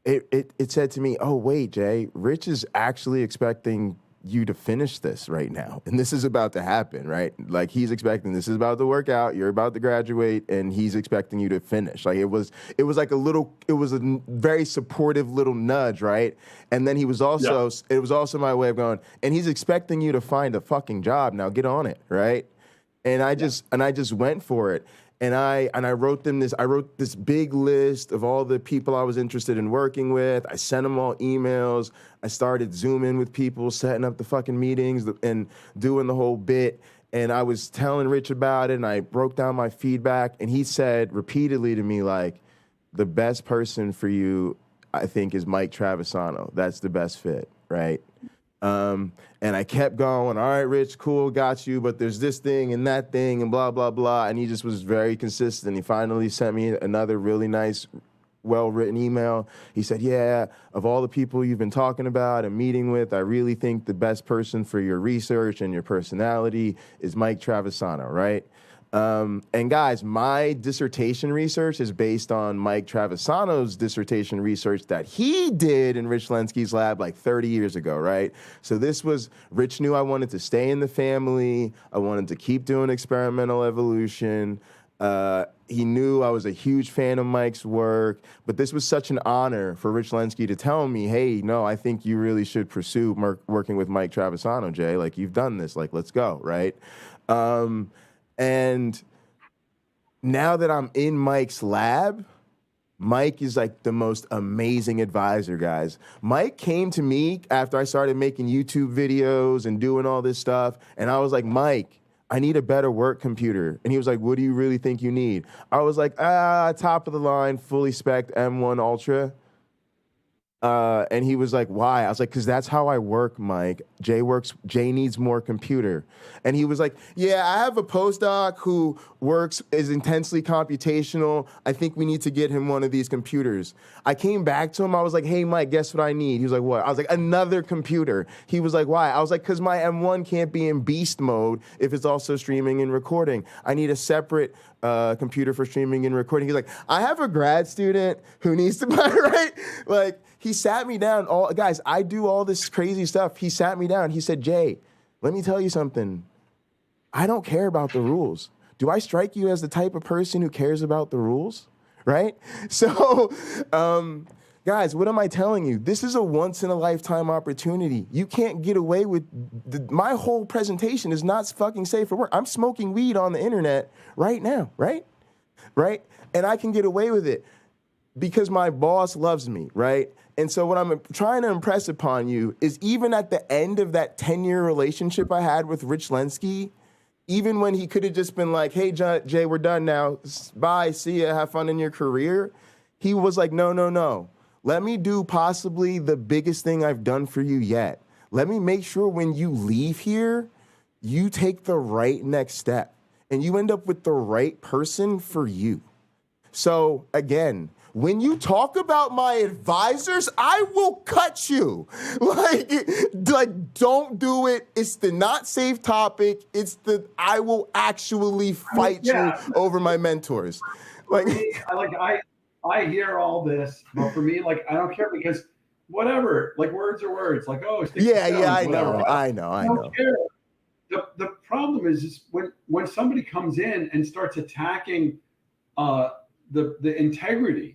A: It said to me, oh, wait, Jay, Rich is actually expecting you to finish this right now. And this is about to happen, right? Like, he's expecting this is about to work out. You're about to graduate, and he's expecting you to finish. Like, it was like it was a very supportive little nudge, right? And then it was also my way of going, and he's expecting you to find a fucking job. Now get on it, right? And I just went for it. And I wrote this big list of all the people I was interested in working with. I sent them all emails. I started Zooming with people, setting up the fucking meetings and doing the whole bit. And I was telling Rich about it, and I broke down my feedback. And he said repeatedly to me, like, the best person for you, I think, is Mike Travisano. That's the best fit, right? And I kept going, all right, Rich, cool, got you, but there's this thing and that thing and blah, blah, blah. And he just was very consistent. He finally sent me another really nice, well-written email. He said, yeah, of all the people you've been talking about and meeting with, I really think the best person for your research and your personality is Mike Travisano, right? And guys, my dissertation research is based on Mike Travisano's dissertation research that he did in Rich Lenski's lab like 30 years ago, right? So this was, Rich knew I wanted to stay in the family. I wanted to keep doing experimental evolution. He knew I was a huge fan of Mike's work, but this was such an honor for Rich Lenski to tell me, hey, no, I think you really should pursue working with Mike Travisano, Jay. Like, you've done this, like, let's go, right? And now that I'm in Mike's lab, Mike is like the most amazing advisor, guys. Mike came to me after I started making YouTube videos and doing all this stuff, and I was like, Mike, I need a better work computer. And he was like, what do you really think you need? I was like, top of the line, fully spec'd M1 Ultra. And he was like, why? I was like, because that's how I work, Mike. Jay needs more computer. And he was like, yeah, I have a postdoc who is intensely computational. I think we need to get him one of these computers. I came back to him. I was like, hey, Mike, guess what I need? He was like, what? I was like, another computer. He was like, why? I was like, because my M1 can't be in beast mode if it's also streaming and recording. I need a separate computer for streaming and recording. He's like, I have a grad student who needs to buy, right? Like, he sat me down. Guys, I do all this crazy stuff. He sat me down. He said, Jay, let me tell you something. I don't care about the rules. Do I strike you as the type of person who cares about the rules? Right? So, guys, what am I telling you? This is a once-in-a-lifetime opportunity. You can't get away with... my whole presentation is not fucking safe for work. I'm smoking weed on the internet right now, right? Right? And I can get away with it because my boss loves me, right? And so what I'm trying to impress upon you is even at the end of that 10-year relationship I had with Rich Lenski, even when he could have just been like, hey, Jay, we're done now. Bye, see ya, have fun in your career. He was like, no. Let me do possibly the biggest thing I've done for you yet. Let me make sure when you leave here, you take the right next step and you end up with the right person for you. So again, when you talk about my advisors, I will cut you. Like, don't do it. It's the not safe topic. I will actually fight you over my mentors.
B: I hear all this, but for me, like, I don't care because whatever, like, words are words. Like, oh,
A: I know. I don't
B: care. The problem is when somebody comes in and starts attacking the integrity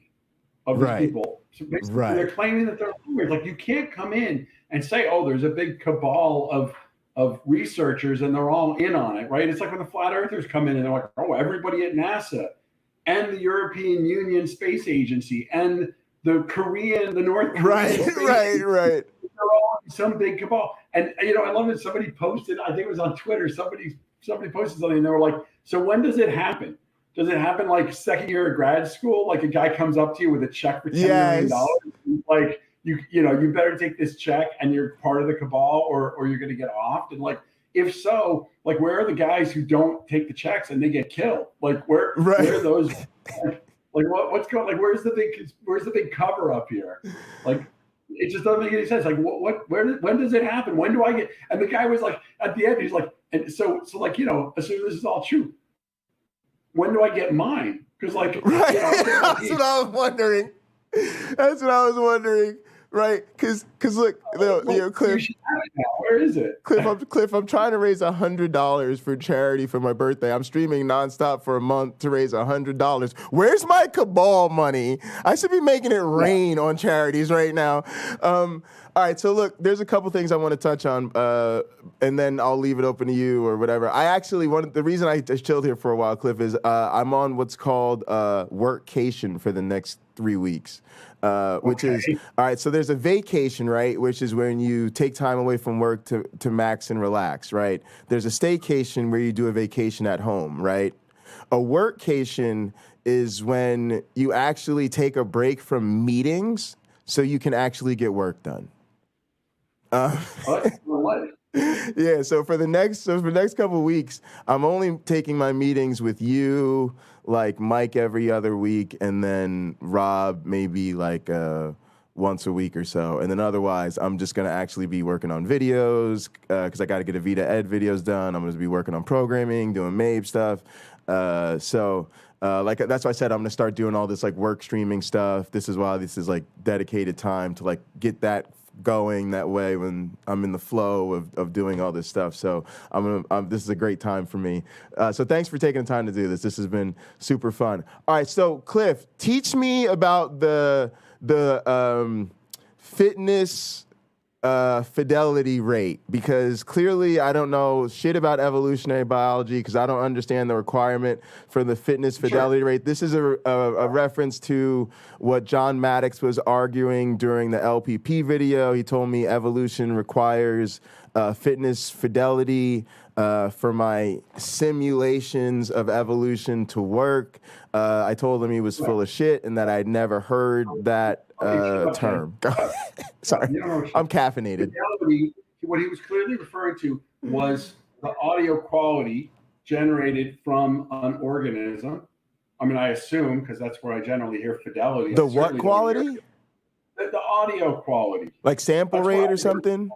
B: of these people. So basically, they're claiming that they're lawyers. Like, you can't come in and say, oh, there's a big cabal of researchers and they're all in on it, right? It's like when the flat earthers come in and they're like, oh, everybody at NASA and the European Union Space Agency and the North Korean
A: right.
B: They're all some big cabal. And, I love it. Somebody posted, I think it was on Twitter, somebody posted something and they were like, so when does it happen? Does it happen like second year of grad school? Like a guy comes up to you with a check for $10 million. Like, you better take this check and you're part of the cabal or you're going to get offed. And like, if so, like, where are the guys who don't take the checks and they get killed? Like, where are those? Like what's going? Like, where's the big cover up here? Like, it just doesn't make any sense. Like, when does it happen? When do I get? And the guy was like, at the end, he's like, and so like, assuming this is all true, when do I get mine? Because like,
A: that's what I was wondering. Right, because look, Cliff.
B: Where is it?
A: Cliff, I'm trying to raise $100 for charity for my birthday. I'm streaming nonstop for a month to raise $100. Where's my cabal money? I should be making it rain on charities right now. All right, so look, there's a couple things I want to touch on, and then I'll leave it open to you or whatever. The reason I chilled here for a while, Cliff, is I'm on what's called workcation for the next 3 weeks. Which is, all right, so there's a vacation, right, which is when you take time away from work to max and relax, right? There's a staycation where you do a vacation at home, right? A workcation is when you actually take a break from meetings so you can actually get work done. Yeah, so for the next couple of weeks, I'm only taking my meetings with you, like Mike every other week, and then Rob maybe like once a week or so. And then otherwise, I'm just going to actually be working on videos because I got to get a Vita Ed videos done. I'm going to be working on programming, doing MABE stuff. Like that's why I said I'm gonna start doing all this like work streaming stuff. This is why this is like dedicated time to like get that going that way when I'm in the flow of doing all this stuff. So this is a great time for me. So thanks for taking the time to do this. This has been super fun. All right, so Cliff, teach me about the fitness fidelity rate, because clearly I don't know shit about evolutionary biology because I don't understand the requirement for the fitness fidelity rate. This is a reference to what John Maddox was arguing during the LPP video. He told me evolution requires fitness fidelity for my simulations of evolution to work. I told him he was full of shit and that I'd never heard that term. Sorry, I'm caffeinated.
B: What he was clearly referring to was the audio quality generated from an organism. I mean, I assume, because that's where I generally hear fidelity.
A: The what quality?
B: The audio quality.
A: Like sample rate or something?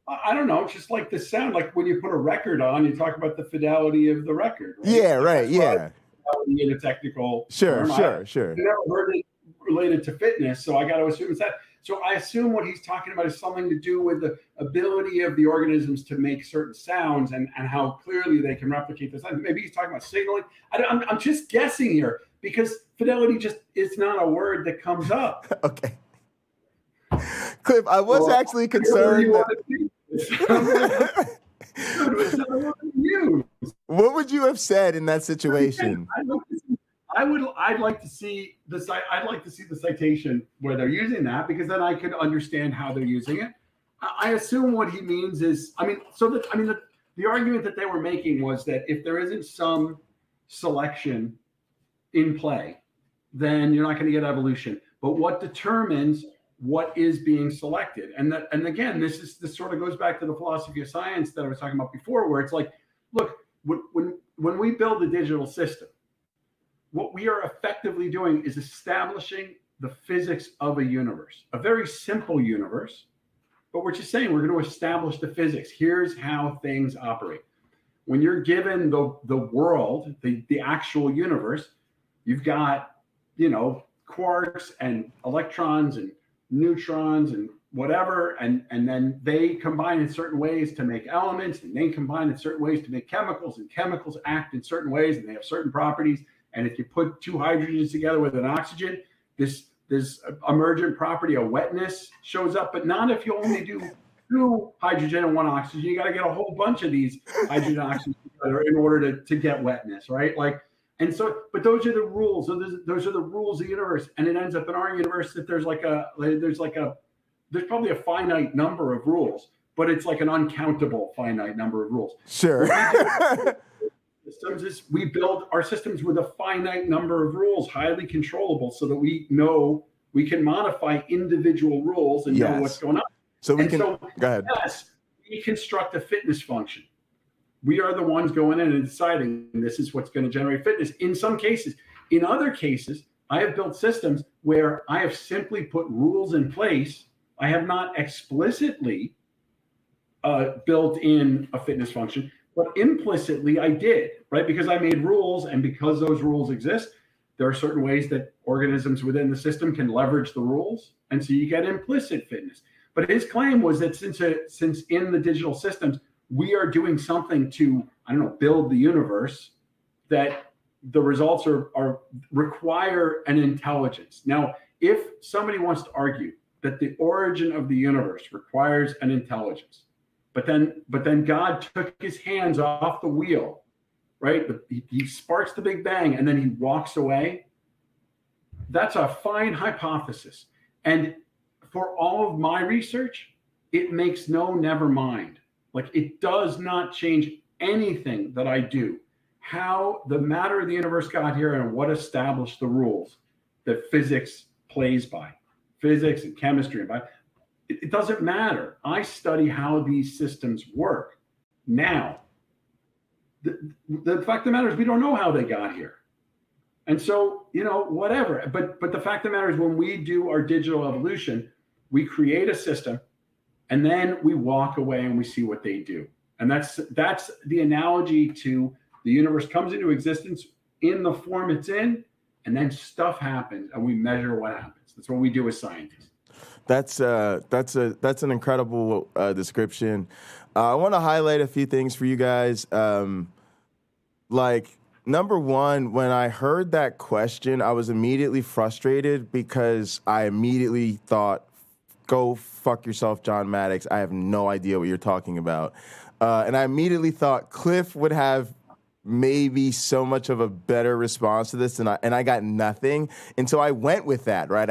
B: I don't know, just like the sound, like when you put a record on, you talk about the fidelity of the record. Right?
A: Yeah, right, yeah.
B: Fidelity in a technical
A: term. Sure.
B: I never heard it related to fitness, so I got to assume it's that. So I assume what he's talking about is something to do with the ability of the organisms to make certain sounds and how clearly they can replicate the sound. Maybe he's talking about signaling. I'm just guessing here because fidelity just is not a word that comes up.
A: Okay. Cliff, I was actually concerned. What would you have said in that situation?
B: I'd like to see the citation where they're using that, because then I could understand how they're using it. I assume what he means is, the argument that they were making was that if there isn't some selection in play, then you're not going to get evolution. But what determines what is being selected? And again, this sort of goes back to the philosophy of science that I was talking about before, where it's like, look, when we build a digital system, what we are effectively doing is establishing the physics of a universe, a very simple universe, but we're just saying we're going to establish the physics. Here's how things operate. When you're given the world, the actual universe, you've got, quarks and electrons and neutrons and whatever, and then they combine in certain ways to make elements, and they combine in certain ways to make chemicals, and chemicals act in certain ways, and they have certain properties. And if you put two hydrogens together with an oxygen, this emergent property of wetness shows up, but not if you only do two hydrogen and one oxygen. You got to get a whole bunch of these hydrogen oxygen together in order to get wetness, right? But those are the rules. So those are the rules of the universe. And it ends up in our universe that there's probably a finite number of rules, but it's like an uncountable finite number of rules.
A: Sure.
B: We build our systems with a finite number of rules, highly controllable, so that we know we can modify individual rules and know what's going on.
A: So go ahead.
B: Yes, we construct a fitness function. We are the ones going in and deciding this is what's going to generate fitness in some cases. In other cases, I have built systems where I have simply put rules in place. I have not explicitly built in a fitness function, but implicitly I did, right? Because I made rules, and because those rules exist, there are certain ways that organisms within the system can leverage the rules, and so you get implicit fitness. But his claim was that since in the digital systems, we are doing something to, build the universe, that the results require an intelligence. Now, if somebody wants to argue that the origin of the universe requires an intelligence, but then God took his hands off the wheel, right? He sparks the Big Bang and then he walks away. That's a fine hypothesis. And for all of my research, it makes never mind. Like, it does not change anything that I do. How the matter of the universe got here and what established the rules that physics plays by, physics and chemistry and by. It doesn't matter. I study how these systems work. Now, the fact of the matter is we don't know how they got here. And so, whatever. But the fact of the matter is when we do our digital evolution, we create a system and then we walk away and we see what they do. And that's the analogy to The universe comes into existence in the form it's in, and then stuff happens, and we measure what happens. That's what we do as scientists.
A: That's an incredible description. I want to highlight a few things for you guys. Like, number one, when I heard that question, I was immediately frustrated because I immediately thought, go fuck yourself, John Maddox. I have no idea what you're talking about. And I immediately thought Cliff would have maybe so much of a better response to this, and I got nothing. And so I went with that, right?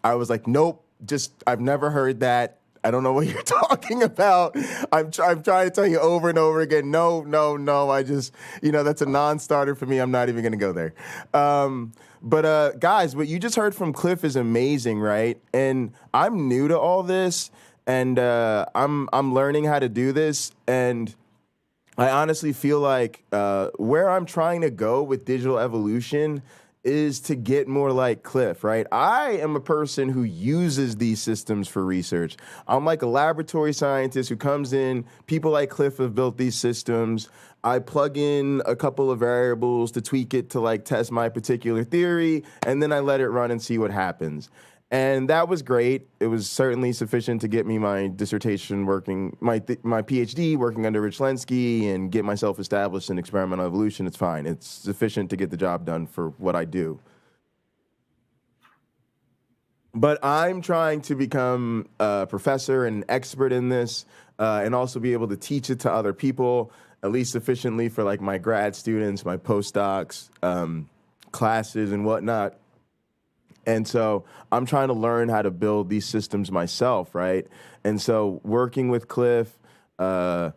A: I was like, nope, I've never heard that. I don't know what you're talking about. I'm trying to tell you over and over again, no. I just, that's a non-starter for me. I'm not even going to go there. But guys, what you just heard from Cliff is amazing, right? And I'm new to all this, and I'm learning how to do this, and I honestly feel like where I'm trying to go with digital evolution is to get more like Cliff, right? I am a person who uses these systems for research. I'm like a laboratory scientist who comes in. People like Cliff have built these systems. I plug in a couple of variables to tweak it to like test my particular theory, and then I let it run and see what happens. And that was great. It was certainly sufficient to get me my dissertation working, my PhD working under Rich Lenski, and get myself established in experimental evolution. It's fine. It's sufficient to get the job done for what I do. But I'm trying to become a professor and expert in this, and also be able to teach it to other people, at least sufficiently for like my grad students, my postdocs, classes and whatnot. And so I'm trying to learn how to build these systems myself, right? And so working with Cliff, I'll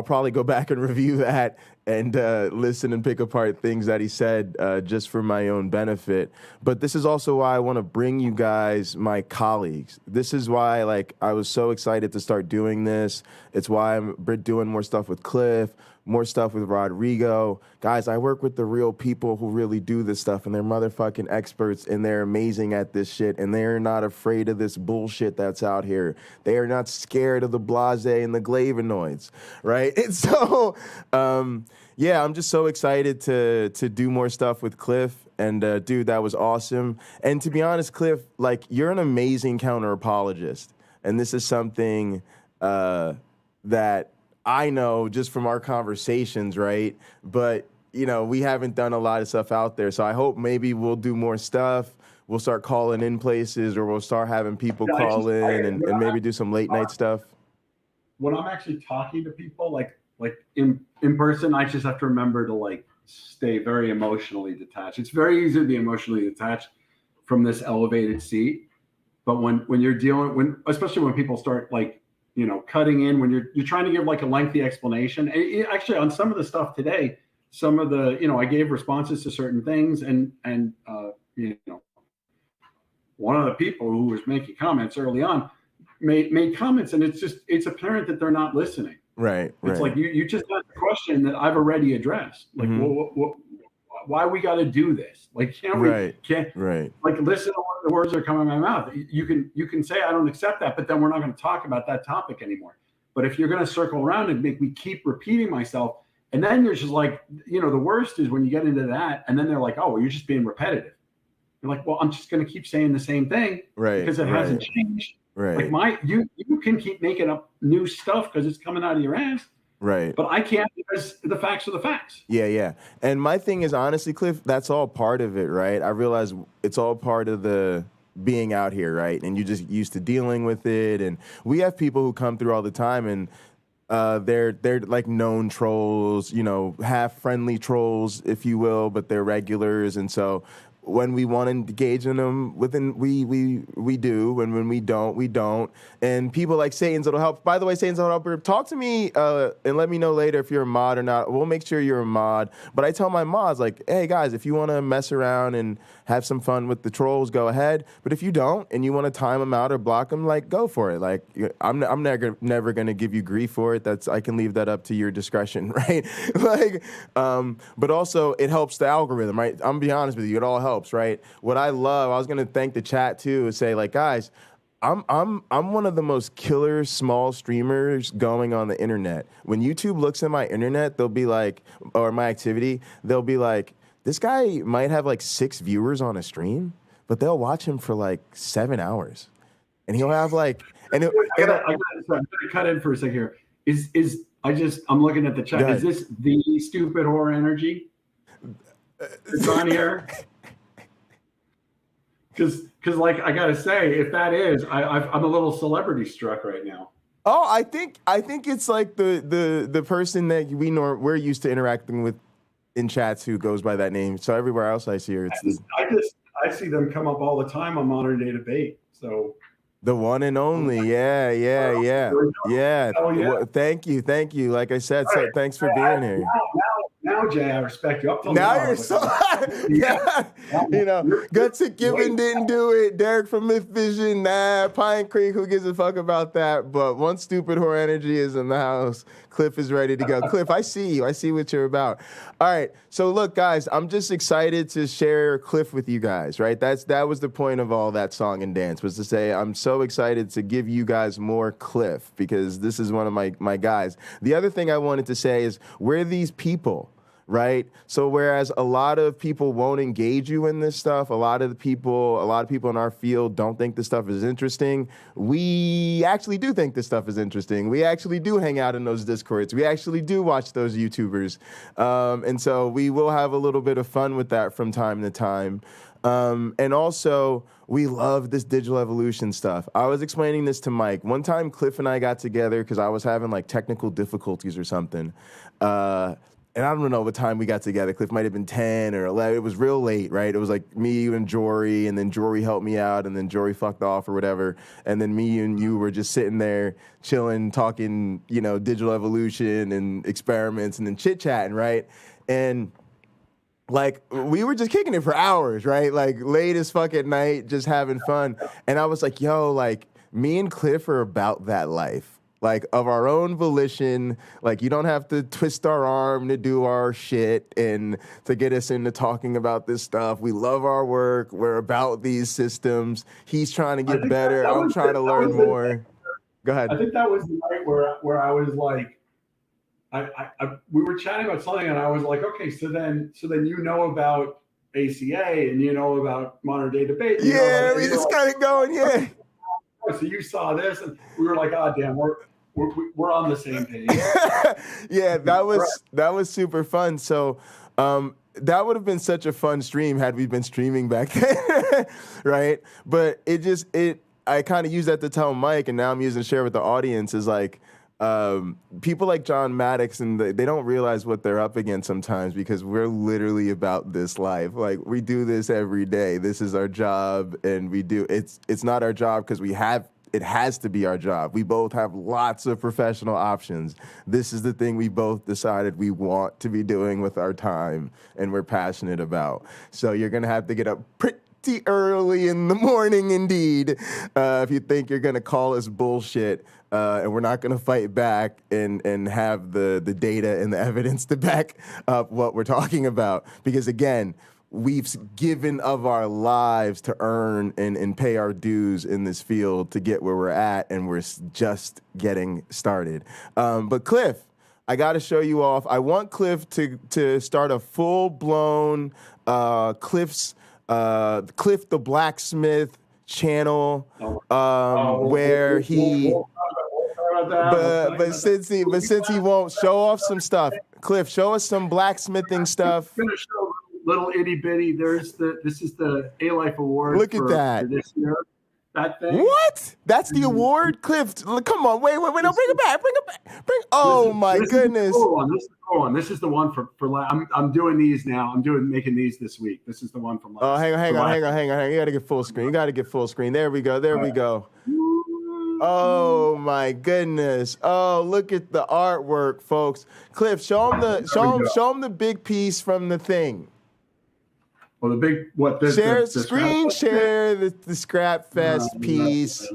A: probably go back and review that and listen and pick apart things that he said just for my own benefit. But this is also why I want to bring you guys my colleagues. This is why, I was so excited to start doing this. It's why I'm doing more stuff with Cliff, more stuff with Rodrigo. Guys, I work with the real people who really do this stuff, and they're motherfucking experts, and they're amazing at this shit, and they're not afraid of this bullshit that's out here. They are not scared of the blase and the flavonoids, right? And so, I'm just so excited to do more stuff with Cliff, and dude, that was awesome. And to be honest, Cliff, you're an amazing counter-apologist, and this is something that I know just from our conversations, right? But, we haven't done a lot of stuff out there. So I hope maybe we'll do more stuff. We'll start calling in places, or we'll start having people call in and maybe do some late night stuff.
B: When I'm actually talking to people, like in person, I just have to remember to stay very emotionally detached. It's very easy to be emotionally detached from this elevated seat. But when you're dealing, especially when people start cutting in, when you're trying to give a lengthy explanation. And actually, on some of the stuff today, some of the, I gave responses to certain things, and one of the people who was making comments early on made comments, and it's apparent that they're not listening.
A: Right.
B: It's like you just got a question that I've already addressed. Why we got to do this? Can't we? Listen to what the words are coming out of my mouth. You can say I don't accept that, but then we're not going to talk about that topic anymore. But if you're going to circle around and make me keep repeating myself, and then you're just the worst is when you get into that, and then they're like, oh, well, you're just being repetitive. You're like, well, I'm just going to keep saying the same thing, because it hasn't changed.
A: Right.
B: You can keep making up new stuff because it's coming out of your ass.
A: Right.
B: But I can't, because the facts are the facts.
A: Yeah. And my thing is, honestly, Cliff, that's all part of it, right? I realize it's all part of the being out here, right? And you're just used to dealing with it. And we have people who come through all the time, and they're known trolls, half friendly trolls, if you will, but they're regulars. And so when we want to engage in them, we do, and when we don't, we don't. And people like Satan's Little Help. By the way, Satan's Little Helper, talk to me and let me know later if you're a mod or not. We'll make sure you're a mod. But I tell my mods, hey guys, if you want to mess around and have some fun with the trolls, go ahead. But if you don't and you want to time them out or block them, go for it. I'm never gonna give you grief for it. I can leave that up to your discretion, right? But also it helps the algorithm, right? I'm gonna be honest with you, it all helps, right? What I love, I was gonna thank the chat too, and say guys, I'm one of the most killer small streamers going on the internet. When YouTube looks at my internet, they'll be like, or my activity, they'll be like, this guy might have like 6 viewers on a stream, but they'll watch him for like 7 hours, and he'll have like, and
B: I'm gonna cut in for a second here. I'm looking at the chat. Is this the stupid horror energy? It's on here. Because like I gotta say, if that is, I'm a little celebrity struck right now.
A: Oh, I think it's like the person that we're used to interacting with in chats who goes by that name. So everywhere else I see her,
B: I see them come up all the time on Modern Day Debate. So
A: the one and only, yeah. Oh, yeah. Well, thank you. Like I said, so thanks for being here.
B: Now, Jay, I respect you.
A: Now you're so, yeah. You know, Guts at Gibbon didn't do it. Derek from Myth Vision, nah. Pine Creek, who gives a fuck about that? But one stupid horror energy is in the house. Cliff is ready to go. Cliff, I see you. I see what you're about. All right. So look, guys, I'm just excited to share Cliff with you guys, right? That was the point of all that song and dance, was to say I'm so excited to give you guys more Cliff, because this is one of my guys. The other thing I wanted to say is, we're these people, right? So whereas a lot of people won't engage you in this stuff, a lot of people in our field don't think this stuff is interesting. We actually do think this stuff is interesting. We actually do hang out in those Discords. We actually do watch those YouTubers. And so we will have a little bit of fun with that from time to time. And also, we love this digital evolution stuff. I was explaining this to Mike. One time, Cliff and I got together because I was having like technical difficulties or something. And I don't know what time we got together. Cliff might have been 10 or 11. It was real late, right? It was like me, you, and Jory, and then Jory helped me out, and then Jory fucked off or whatever. And then me and you were just sitting there chilling, talking, digital evolution and experiments, and then chit-chatting, right? And like, we were just kicking it for hours, right? Like, late as fuck at night, just having fun. And I was like, yo, like, me and Cliff are about that life. Like, of our own volition. Like, you don't have to twist our arm to do our shit and to get us into talking about this stuff. We love our work. We're about these systems. He's trying to get better. I'm trying to learn more. Go ahead.
B: I think that was the night where I was like, we were chatting about something, and I was like, okay, so then about ACA, and about Modern Day Debate.
A: Yeah, we just got it going, yeah.
B: So you saw this, and we were like, oh, damn, we're on the same page.
A: Yeah, that was super fun. So that would have been such a fun stream had we been streaming back then, right? But I kind of used that to tell Mike, and now I'm using to share with the audience, is like, people like John Maddox, and they don't realize what they're up against sometimes, because we're literally about this life. Like, we do this every day. This is our job, and it's not our job because it has to be our job. We both have lots of professional options. This is the thing we both decided we want to be doing with our time and we're passionate about. So you're going to have to get up pretty early in the morning indeed, if you think you're going to call us bullshit. And we're not going to fight back and have the data and the evidence to back up what we're talking about. Because again, we've given of our lives to earn and pay our dues in this field to get where we're at, and we're just getting started. But Cliff, I got to show you off. I want Cliff to start a full-blown Cliff the Blacksmith channel, where he... But since he won't show off some stuff, Cliff, show us some blacksmithing stuff.
B: I'm gonna show little itty bitty. This is the A-Life Award.
A: Look at that.
B: For this year. That thing.
A: What? That's the award, Cliff. Come on, wait, no, bring it back. Oh my goodness.
B: This is the cool one. This is the cool one. This is the one for I'm doing these now. Making these this week. This is the one from last.
A: Oh, hang on. You gotta get full screen. There we go. Oh my goodness! Oh, look at the artwork, folks. Cliff, show him the big piece from the thing.
B: Well, the big what?
A: Share the Scrap Fest piece.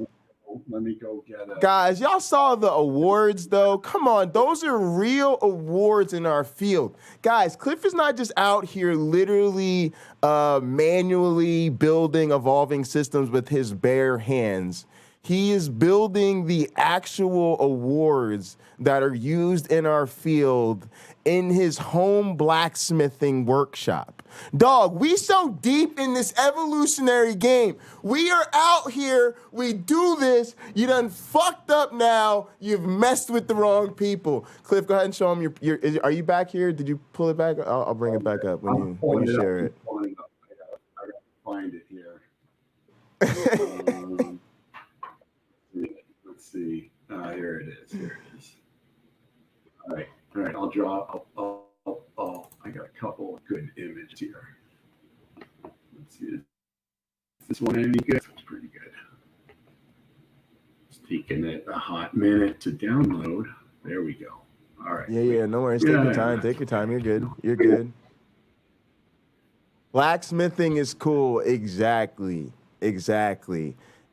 B: Let me go get it.
A: Guys, y'all saw the awards though. Come on, those are real awards in our field. Guys, Cliff is not just out here literally manually building evolving systems with his bare hands. He is building the actual awards that are used in our field in his home blacksmithing workshop. Dog, we so deep in this evolutionary game. We are out here, we do this, you done fucked up now, you've messed with the wrong people. Cliff, go ahead and show him are you back here? Did you pull it back? I'll bring it back up when you share it.
B: I gotta find it here. Let's see. Here it is. All right. I'll draw. I got a couple of good images here. Let's see. Is this one any good? It's pretty good. It's taking it a hot minute to download. There we go. All right.
A: Yeah. No worries. Take your time. Take your time. You're good. Blacksmithing is cool. Exactly.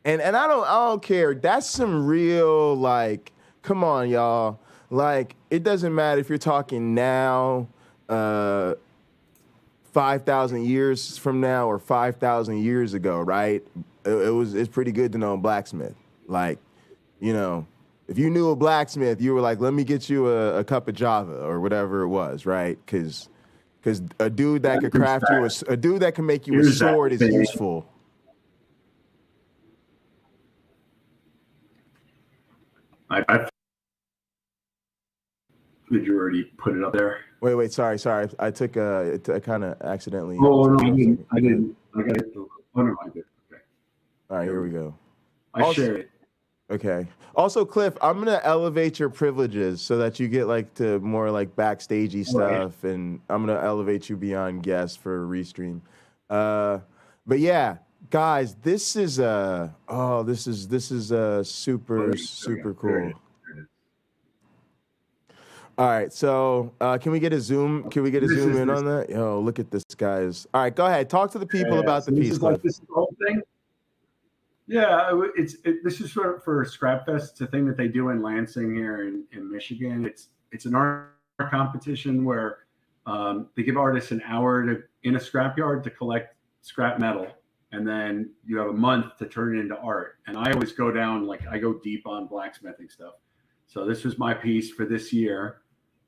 A: And I don't care. That's some real, like, come on, y'all. Like, it doesn't matter if you're talking now, 5,000 years from now or 5,000 years ago, right? It's pretty good to know a blacksmith. Like, you know, if you knew a blacksmith, you were like, let me get you a cup of Java or whatever it was, right? Because a dude that could craft you a dude that can make you a sword is useful.
B: Did you already put it up there?
A: Wait, sorry. I took I kind of accidentally.
B: Oh, no, I didn't. I got it. Oh, no, I did. Okay.
A: All right, here we go.
B: I shared it.
A: Okay. Also, Cliff, I'm going to elevate your privileges so that you get like to more like backstagey stuff, and I'm going to elevate you beyond guests for a restream. But yeah, guys, this is super cool. All right, so can we get a zoom? Can we get a zoom in on that? Yo, look at this, guys. All right, go ahead. Talk to the people about the piece, Cliff.
B: This is the whole thing. Yeah, this is for Scrapfest. It's a thing that they do in Lansing here in Michigan. It's an art competition where they give artists an hour in a scrapyard to collect scrap metal, and then you have a month to turn it into art. And I always go down, like, I go deep on blacksmithing stuff. So this was my piece for this year.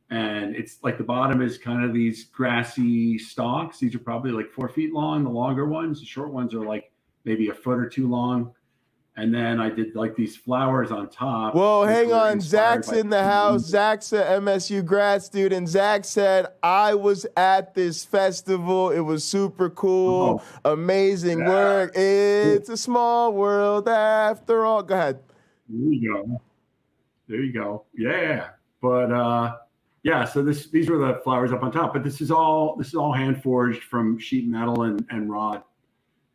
B: And it's like the bottom is kind of these grassy stalks. These are probably like 4 feet long, the longer ones. The short ones are like maybe a foot or two long. And then I did like these flowers on top.
A: Whoa, hang on. Zach's in the house. Zach's a MSU grad student. Zach said, I was at this festival. It was super cool. Amazing work. It's a small world after all. Go ahead.
B: There you go. Yeah. But so these were the flowers up on top. But this is all hand forged from sheet metal and rod.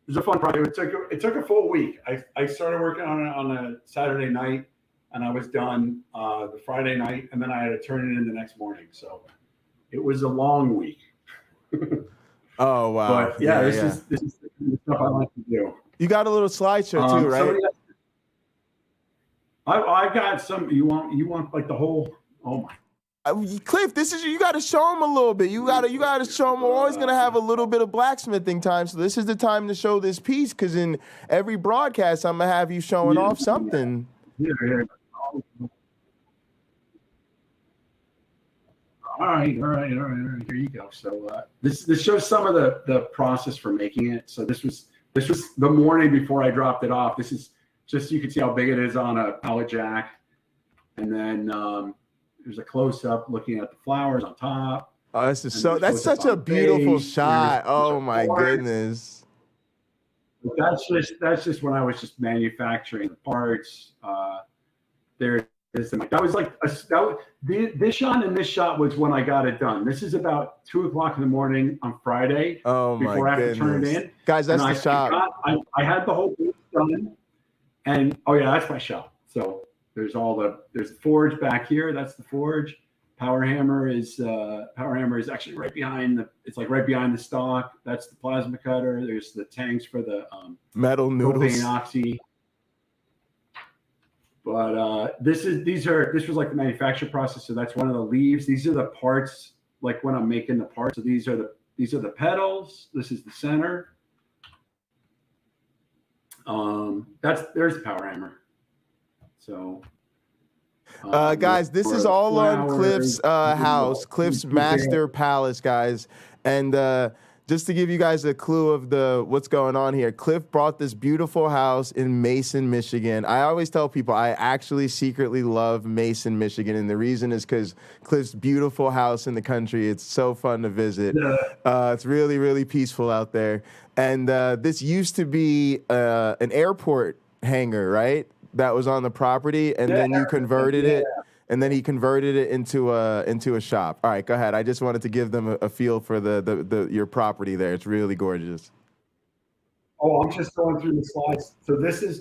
B: It was a fun project. It took a full week. I started working on it on a Saturday night, and I was done the Friday night, and then I had to turn it in the next morning. So it was a long week.
A: Oh wow!
B: But this is the stuff I like to do.
A: You got a little slideshow too, right?
B: I got some. You want like the whole? Oh my.
A: Cliff, you got to show them a little bit. You got to show them. We're always going to have a little bit of blacksmithing time. So this is the time to show this piece, because in every broadcast, I'm going to have you showing off something.
B: Yeah. All right. Here you go. So this shows some of the process for making it. So this was the morning before I dropped it off. This is just, you can see how big it is on a pallet jack. And then there's a close-up looking at the flowers on top.
A: Oh, that's such a beautiful shot. Oh my goodness.
B: That's just when I was just manufacturing the parts. That was like this shot and this shot was when I got it done. This is about 2:00 in the morning on Friday.
A: Oh my
B: before I have to turn it in.
A: Guys, that's the shot.
B: I had the whole piece done, and that's my shop. So there's the forge back here. That's the forge. Power hammer is actually right behind the stock. That's the plasma cutter. There's the tanks for the
A: metal noodles.
B: Epoxy. But this was like the manufacture process. So that's one of the leaves. These are the parts, like when I'm making the parts. So these are the pedals. This is the center. There's the power hammer. So,
A: guys, this is all on Cliff's house, Cliff's master palace, guys. And just to give you guys a clue of what's going on here, Cliff bought this beautiful house in Mason, Michigan. I always tell people I actually secretly love Mason, Michigan, and the reason is because Cliff's beautiful house in the country. It's so fun to visit. It's really, really peaceful out there. And this used to be an airport hangar, right? That was on the property, and then you converted it. And then he converted it into a shop. All right, go ahead. I just wanted to give them a feel for your property there. It's really gorgeous.
B: Oh, I'm just going through the slides. So this is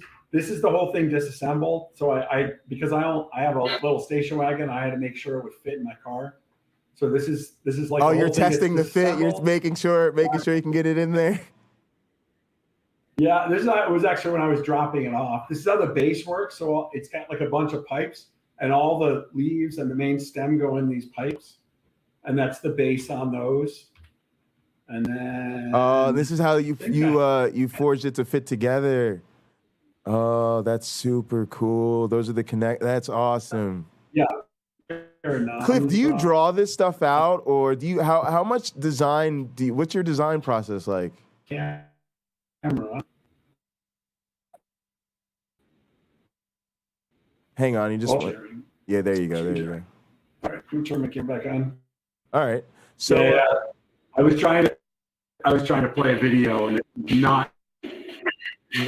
B: the whole thing disassembled. So because I have a little station wagon, I had to make sure it would fit in my car. So this is like,
A: oh, you're testing the fit. You're making sure you can get it in there.
B: Yeah, it was actually when I was dropping it off. This is how the base works. So it's got like a bunch of pipes. And all the leaves and the main stem go in these pipes, and that's the base on those. And then
A: this is how you forged it to fit together. Oh, that's super cool. Those are the connect. That's awesome.
B: Yeah.
A: Cliff, do you draw this stuff out, or do you how much design what's your design process like?
B: Camera.
A: Hang on, you just yeah, there you go. There you go.
B: All right, let me turn my camera back on.
A: All right. So
B: yeah, I was trying to play a video and it's not.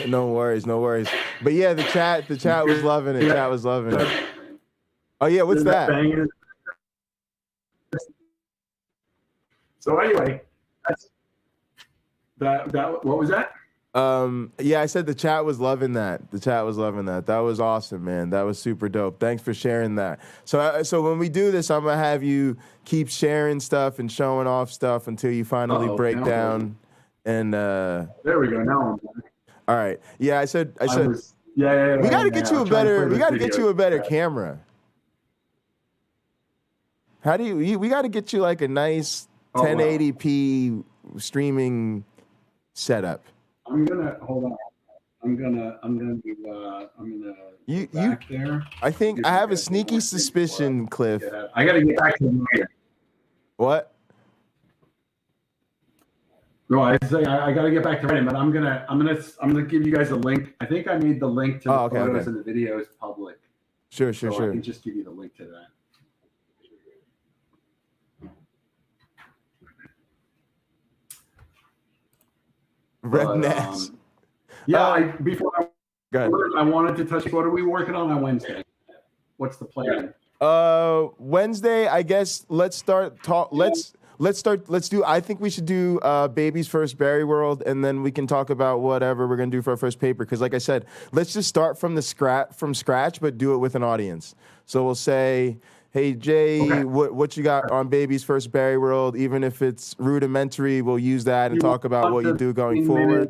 A: No worries. But yeah, the chat was loving it. Chat was loving it. Oh yeah, what's that?
B: So anyway, that's that. What was that?
A: Yeah, I said the chat was loving that. That was awesome, man. That was super dope. Thanks for sharing that. So when we do this, I'm gonna have you keep sharing stuff and showing off stuff until you finally break down. And
B: there we go. Now.
A: All right. Yeah, I said.
B: Yeah.
A: We got to get you a better. We got to get you a better camera. How do you? We got to get you like a nice 1080p streaming setup.
B: I'm gonna hold on. I'm gonna
A: you
B: back there.
A: I think I have a sneaky suspicion, Cliff.
B: I gotta get back to the meeting.
A: What?
B: No, I gotta get back to writing, but I'm gonna give you guys a link. I think I made the link to the photos and the videos public.
A: Sure.
B: I can just give you the link to that.
A: Red Nets.
B: I wanted to touch. What are we working on Wednesday? What's the plan?
A: Wednesday, I guess. Let's do. I think we should do Baby's First Berry World, and then we can talk about whatever we're gonna do for our first paper. Because, like I said, let's just start from scratch, but do it with an audience. So we'll say, "Hey Jay, what you got on Baby's First Berry World?" Even if it's rudimentary, we'll use that and talk about what you do going forward.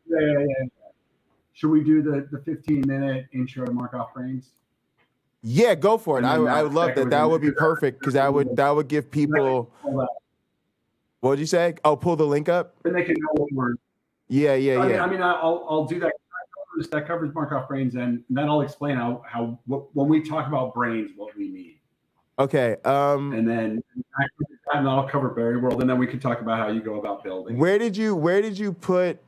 B: Yeah. Should we do the 15-minute intro to Markov brains?
A: Yeah, go for it. I would love that. That would be perfect because that would give people. What did you say? Oh, pull the link up.
B: And they can know what we're.
A: Yeah.
B: I mean, I'll do that. That covers Markov brains, and then I'll explain how when we talk about brains, what we mean.
A: Okay.
B: And then I'll cover Berry World, and then we can talk about how you go about building.
A: Where did you put it?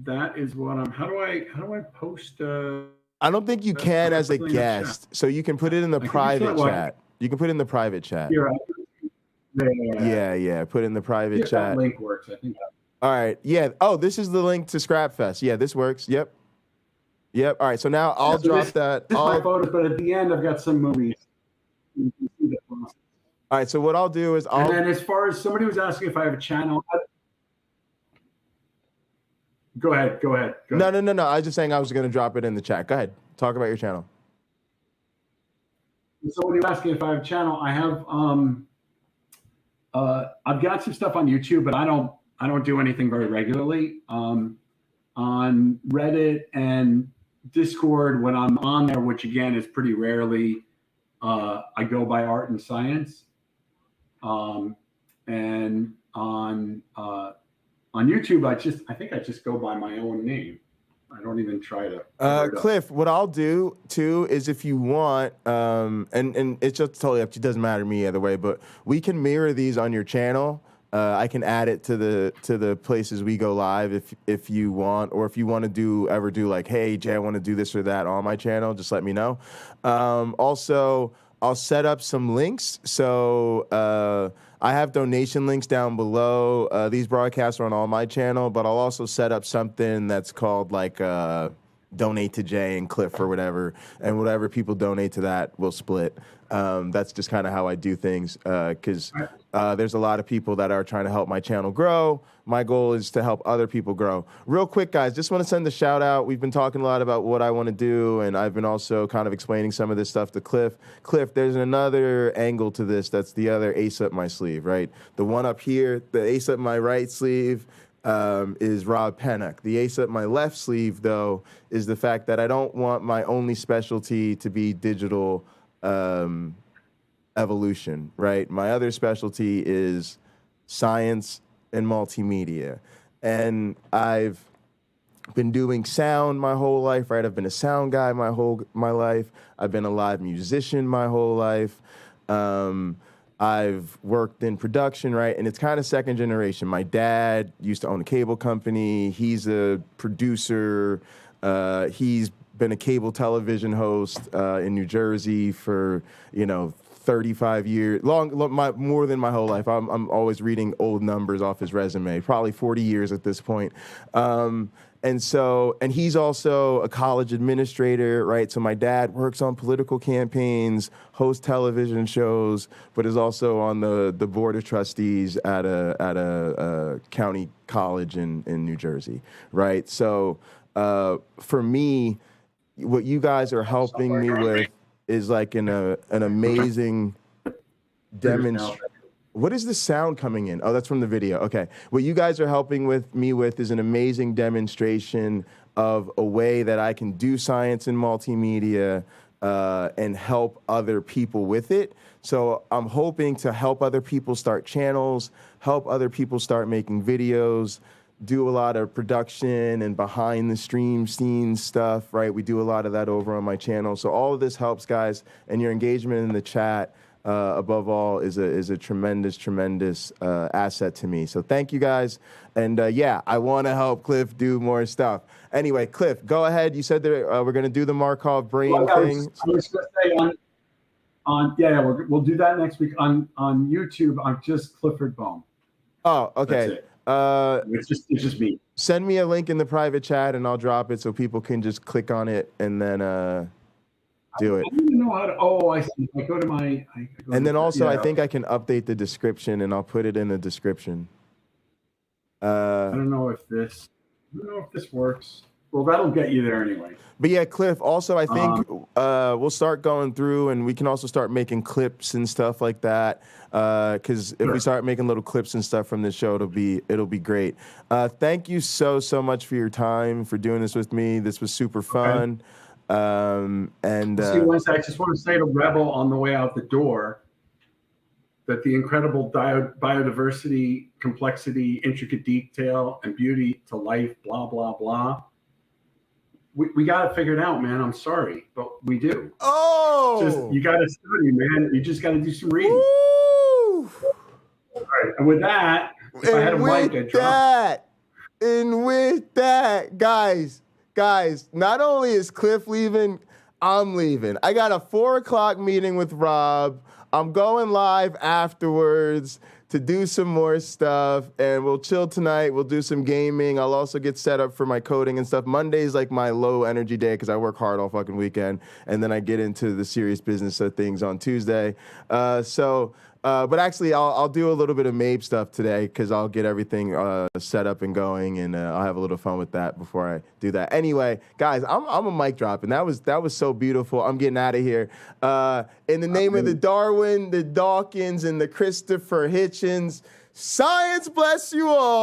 B: That is what I'm. How do I post?
A: I don't think you can as a guest, so you can put it in the private chat. You can put it in the private chat.
B: Yeah.
A: Put it in the private chat.
B: That link works. I think.
A: All right. Yeah. Oh, this is the link to Scrapfest. Yeah, this works. Yep. All right. So now I'll drop that.
B: This is my photos, but at the end I've got some movies. You can see the process.
A: All right. So what I'll do is
B: And then as far as somebody was asking if I have a channel. Go ahead.
A: No. I was just saying I was going to drop it in the chat. Go ahead. Talk about your channel.
B: Somebody was asking if I have a channel. I have. I've got some stuff on YouTube, but I don't do anything very regularly. On Reddit and Discord, when I'm on there, which again is pretty rarely, I go by Art and Science. And on On YouTube, I think I just go by my own name. I don't even try to cover it up.
A: Cliff, what I'll do too is if you want, and it's just totally up to you, it doesn't matter to me either way, but we can mirror these on your channel. I can add it to the places we go live if you want, or if you want to ever do like, hey Jay, I want to do this or that on my channel, just let me know. Also, I'll set up some links. So I have donation links down below. These broadcasts are on all my channel, but I'll also set up something that's called like donate to Jay and Cliff or whatever, and whatever people donate to that, we'll split. That's just kind of how I do things, because there's a lot of people that are trying to help my channel grow. My goal is to help other people grow. Real quick, guys, just want to send a shout out. We've been talking a lot about what I want to do, and I've been also kind of explaining some of this stuff to Cliff. Cliff, there's another angle to this. That's the other ace up my sleeve, right? The one up here, the ace up my right sleeve, is Rob Pennock. The ace up my left sleeve, though, is the fact that I don't want my only specialty to be digital evolution, right? My other specialty is science and multimedia. And I've been doing sound my whole life, right? I've been a sound guy my life. I've been a live musician my whole life. I've worked in production, right? And it's kind of second generation. My dad used to own a cable company. He's a producer. He's been a cable television host in New Jersey for, 35 years, more than my whole life. I'm always reading old numbers off his resume, probably 40 years at this point. And he's also a college administrator, right? So my dad works on political campaigns, hosts television shows, but is also on the board of trustees at a county college in New Jersey, right? So for me, what you guys are helping me with is like an amazing demonstration. What is the sound coming in? Oh, that's from the video. Okay. What you guys are helping me with is an amazing demonstration of a way that I can do science and multimedia and help other people with it. So I'm hoping to help other people start channels, help other people start making videos, do a lot of production and behind the stream scene stuff, right? We do a lot of that over on my channel. So all of this helps, guys, and your engagement in the chat, above all, is a tremendous asset to me. So thank you, guys. And yeah, I want to help Cliff do more stuff. Anyway, Cliff, go ahead. You said that we're going to do the Markov brain thing.
B: I was going to say we'll do that next week on YouTube. I'm just Clifford Bohm.
A: Oh, okay.
B: It's just me.
A: Send me a link in the private chat and I'll drop it so people can just click on it and then do it.
B: I don't even know how to. Oh, I see. I go to my.
A: I think I can update the description and I'll put it in the description.
B: I don't know if this works. Well, that'll get you there anyway.
A: But yeah, Cliff, also I think we'll start going through and we can also start making clips and stuff like that. Because if we start making little clips and stuff from this show, it'll be great. Thank you so much for your time, for doing this with me. This was super fun. Okay.
B: I just want to say to Rebel on the way out the door that the incredible biodiversity, complexity, intricate detail, and beauty to life, blah, blah, blah. We got to figure it out, man. I'm sorry, but we do.
A: Oh!
B: You got to study, man. You just got to do some reading.
A: Woo!
B: All right. And with that, if I had a mic, I'd drop.
A: And with that, guys, not only is Cliff leaving, I'm leaving. I got a 4:00 meeting with Rob. I'm going live afterwards to do some more stuff, and we'll chill tonight. We'll do some gaming. I'll also get set up for my coding and stuff. Monday's like my low energy day because I work hard all fucking weekend, and then I get into the serious business of things on Tuesday. But actually, I'll do a little bit of MAPE stuff today because I'll get everything set up and going, and I'll have a little fun with that before I do that. Anyway, guys, I'm a mic drop, and that was so beautiful. I'm getting out of here. In the name of the Darwin, the Dawkins, and the Christopher Hitchens, science bless you all.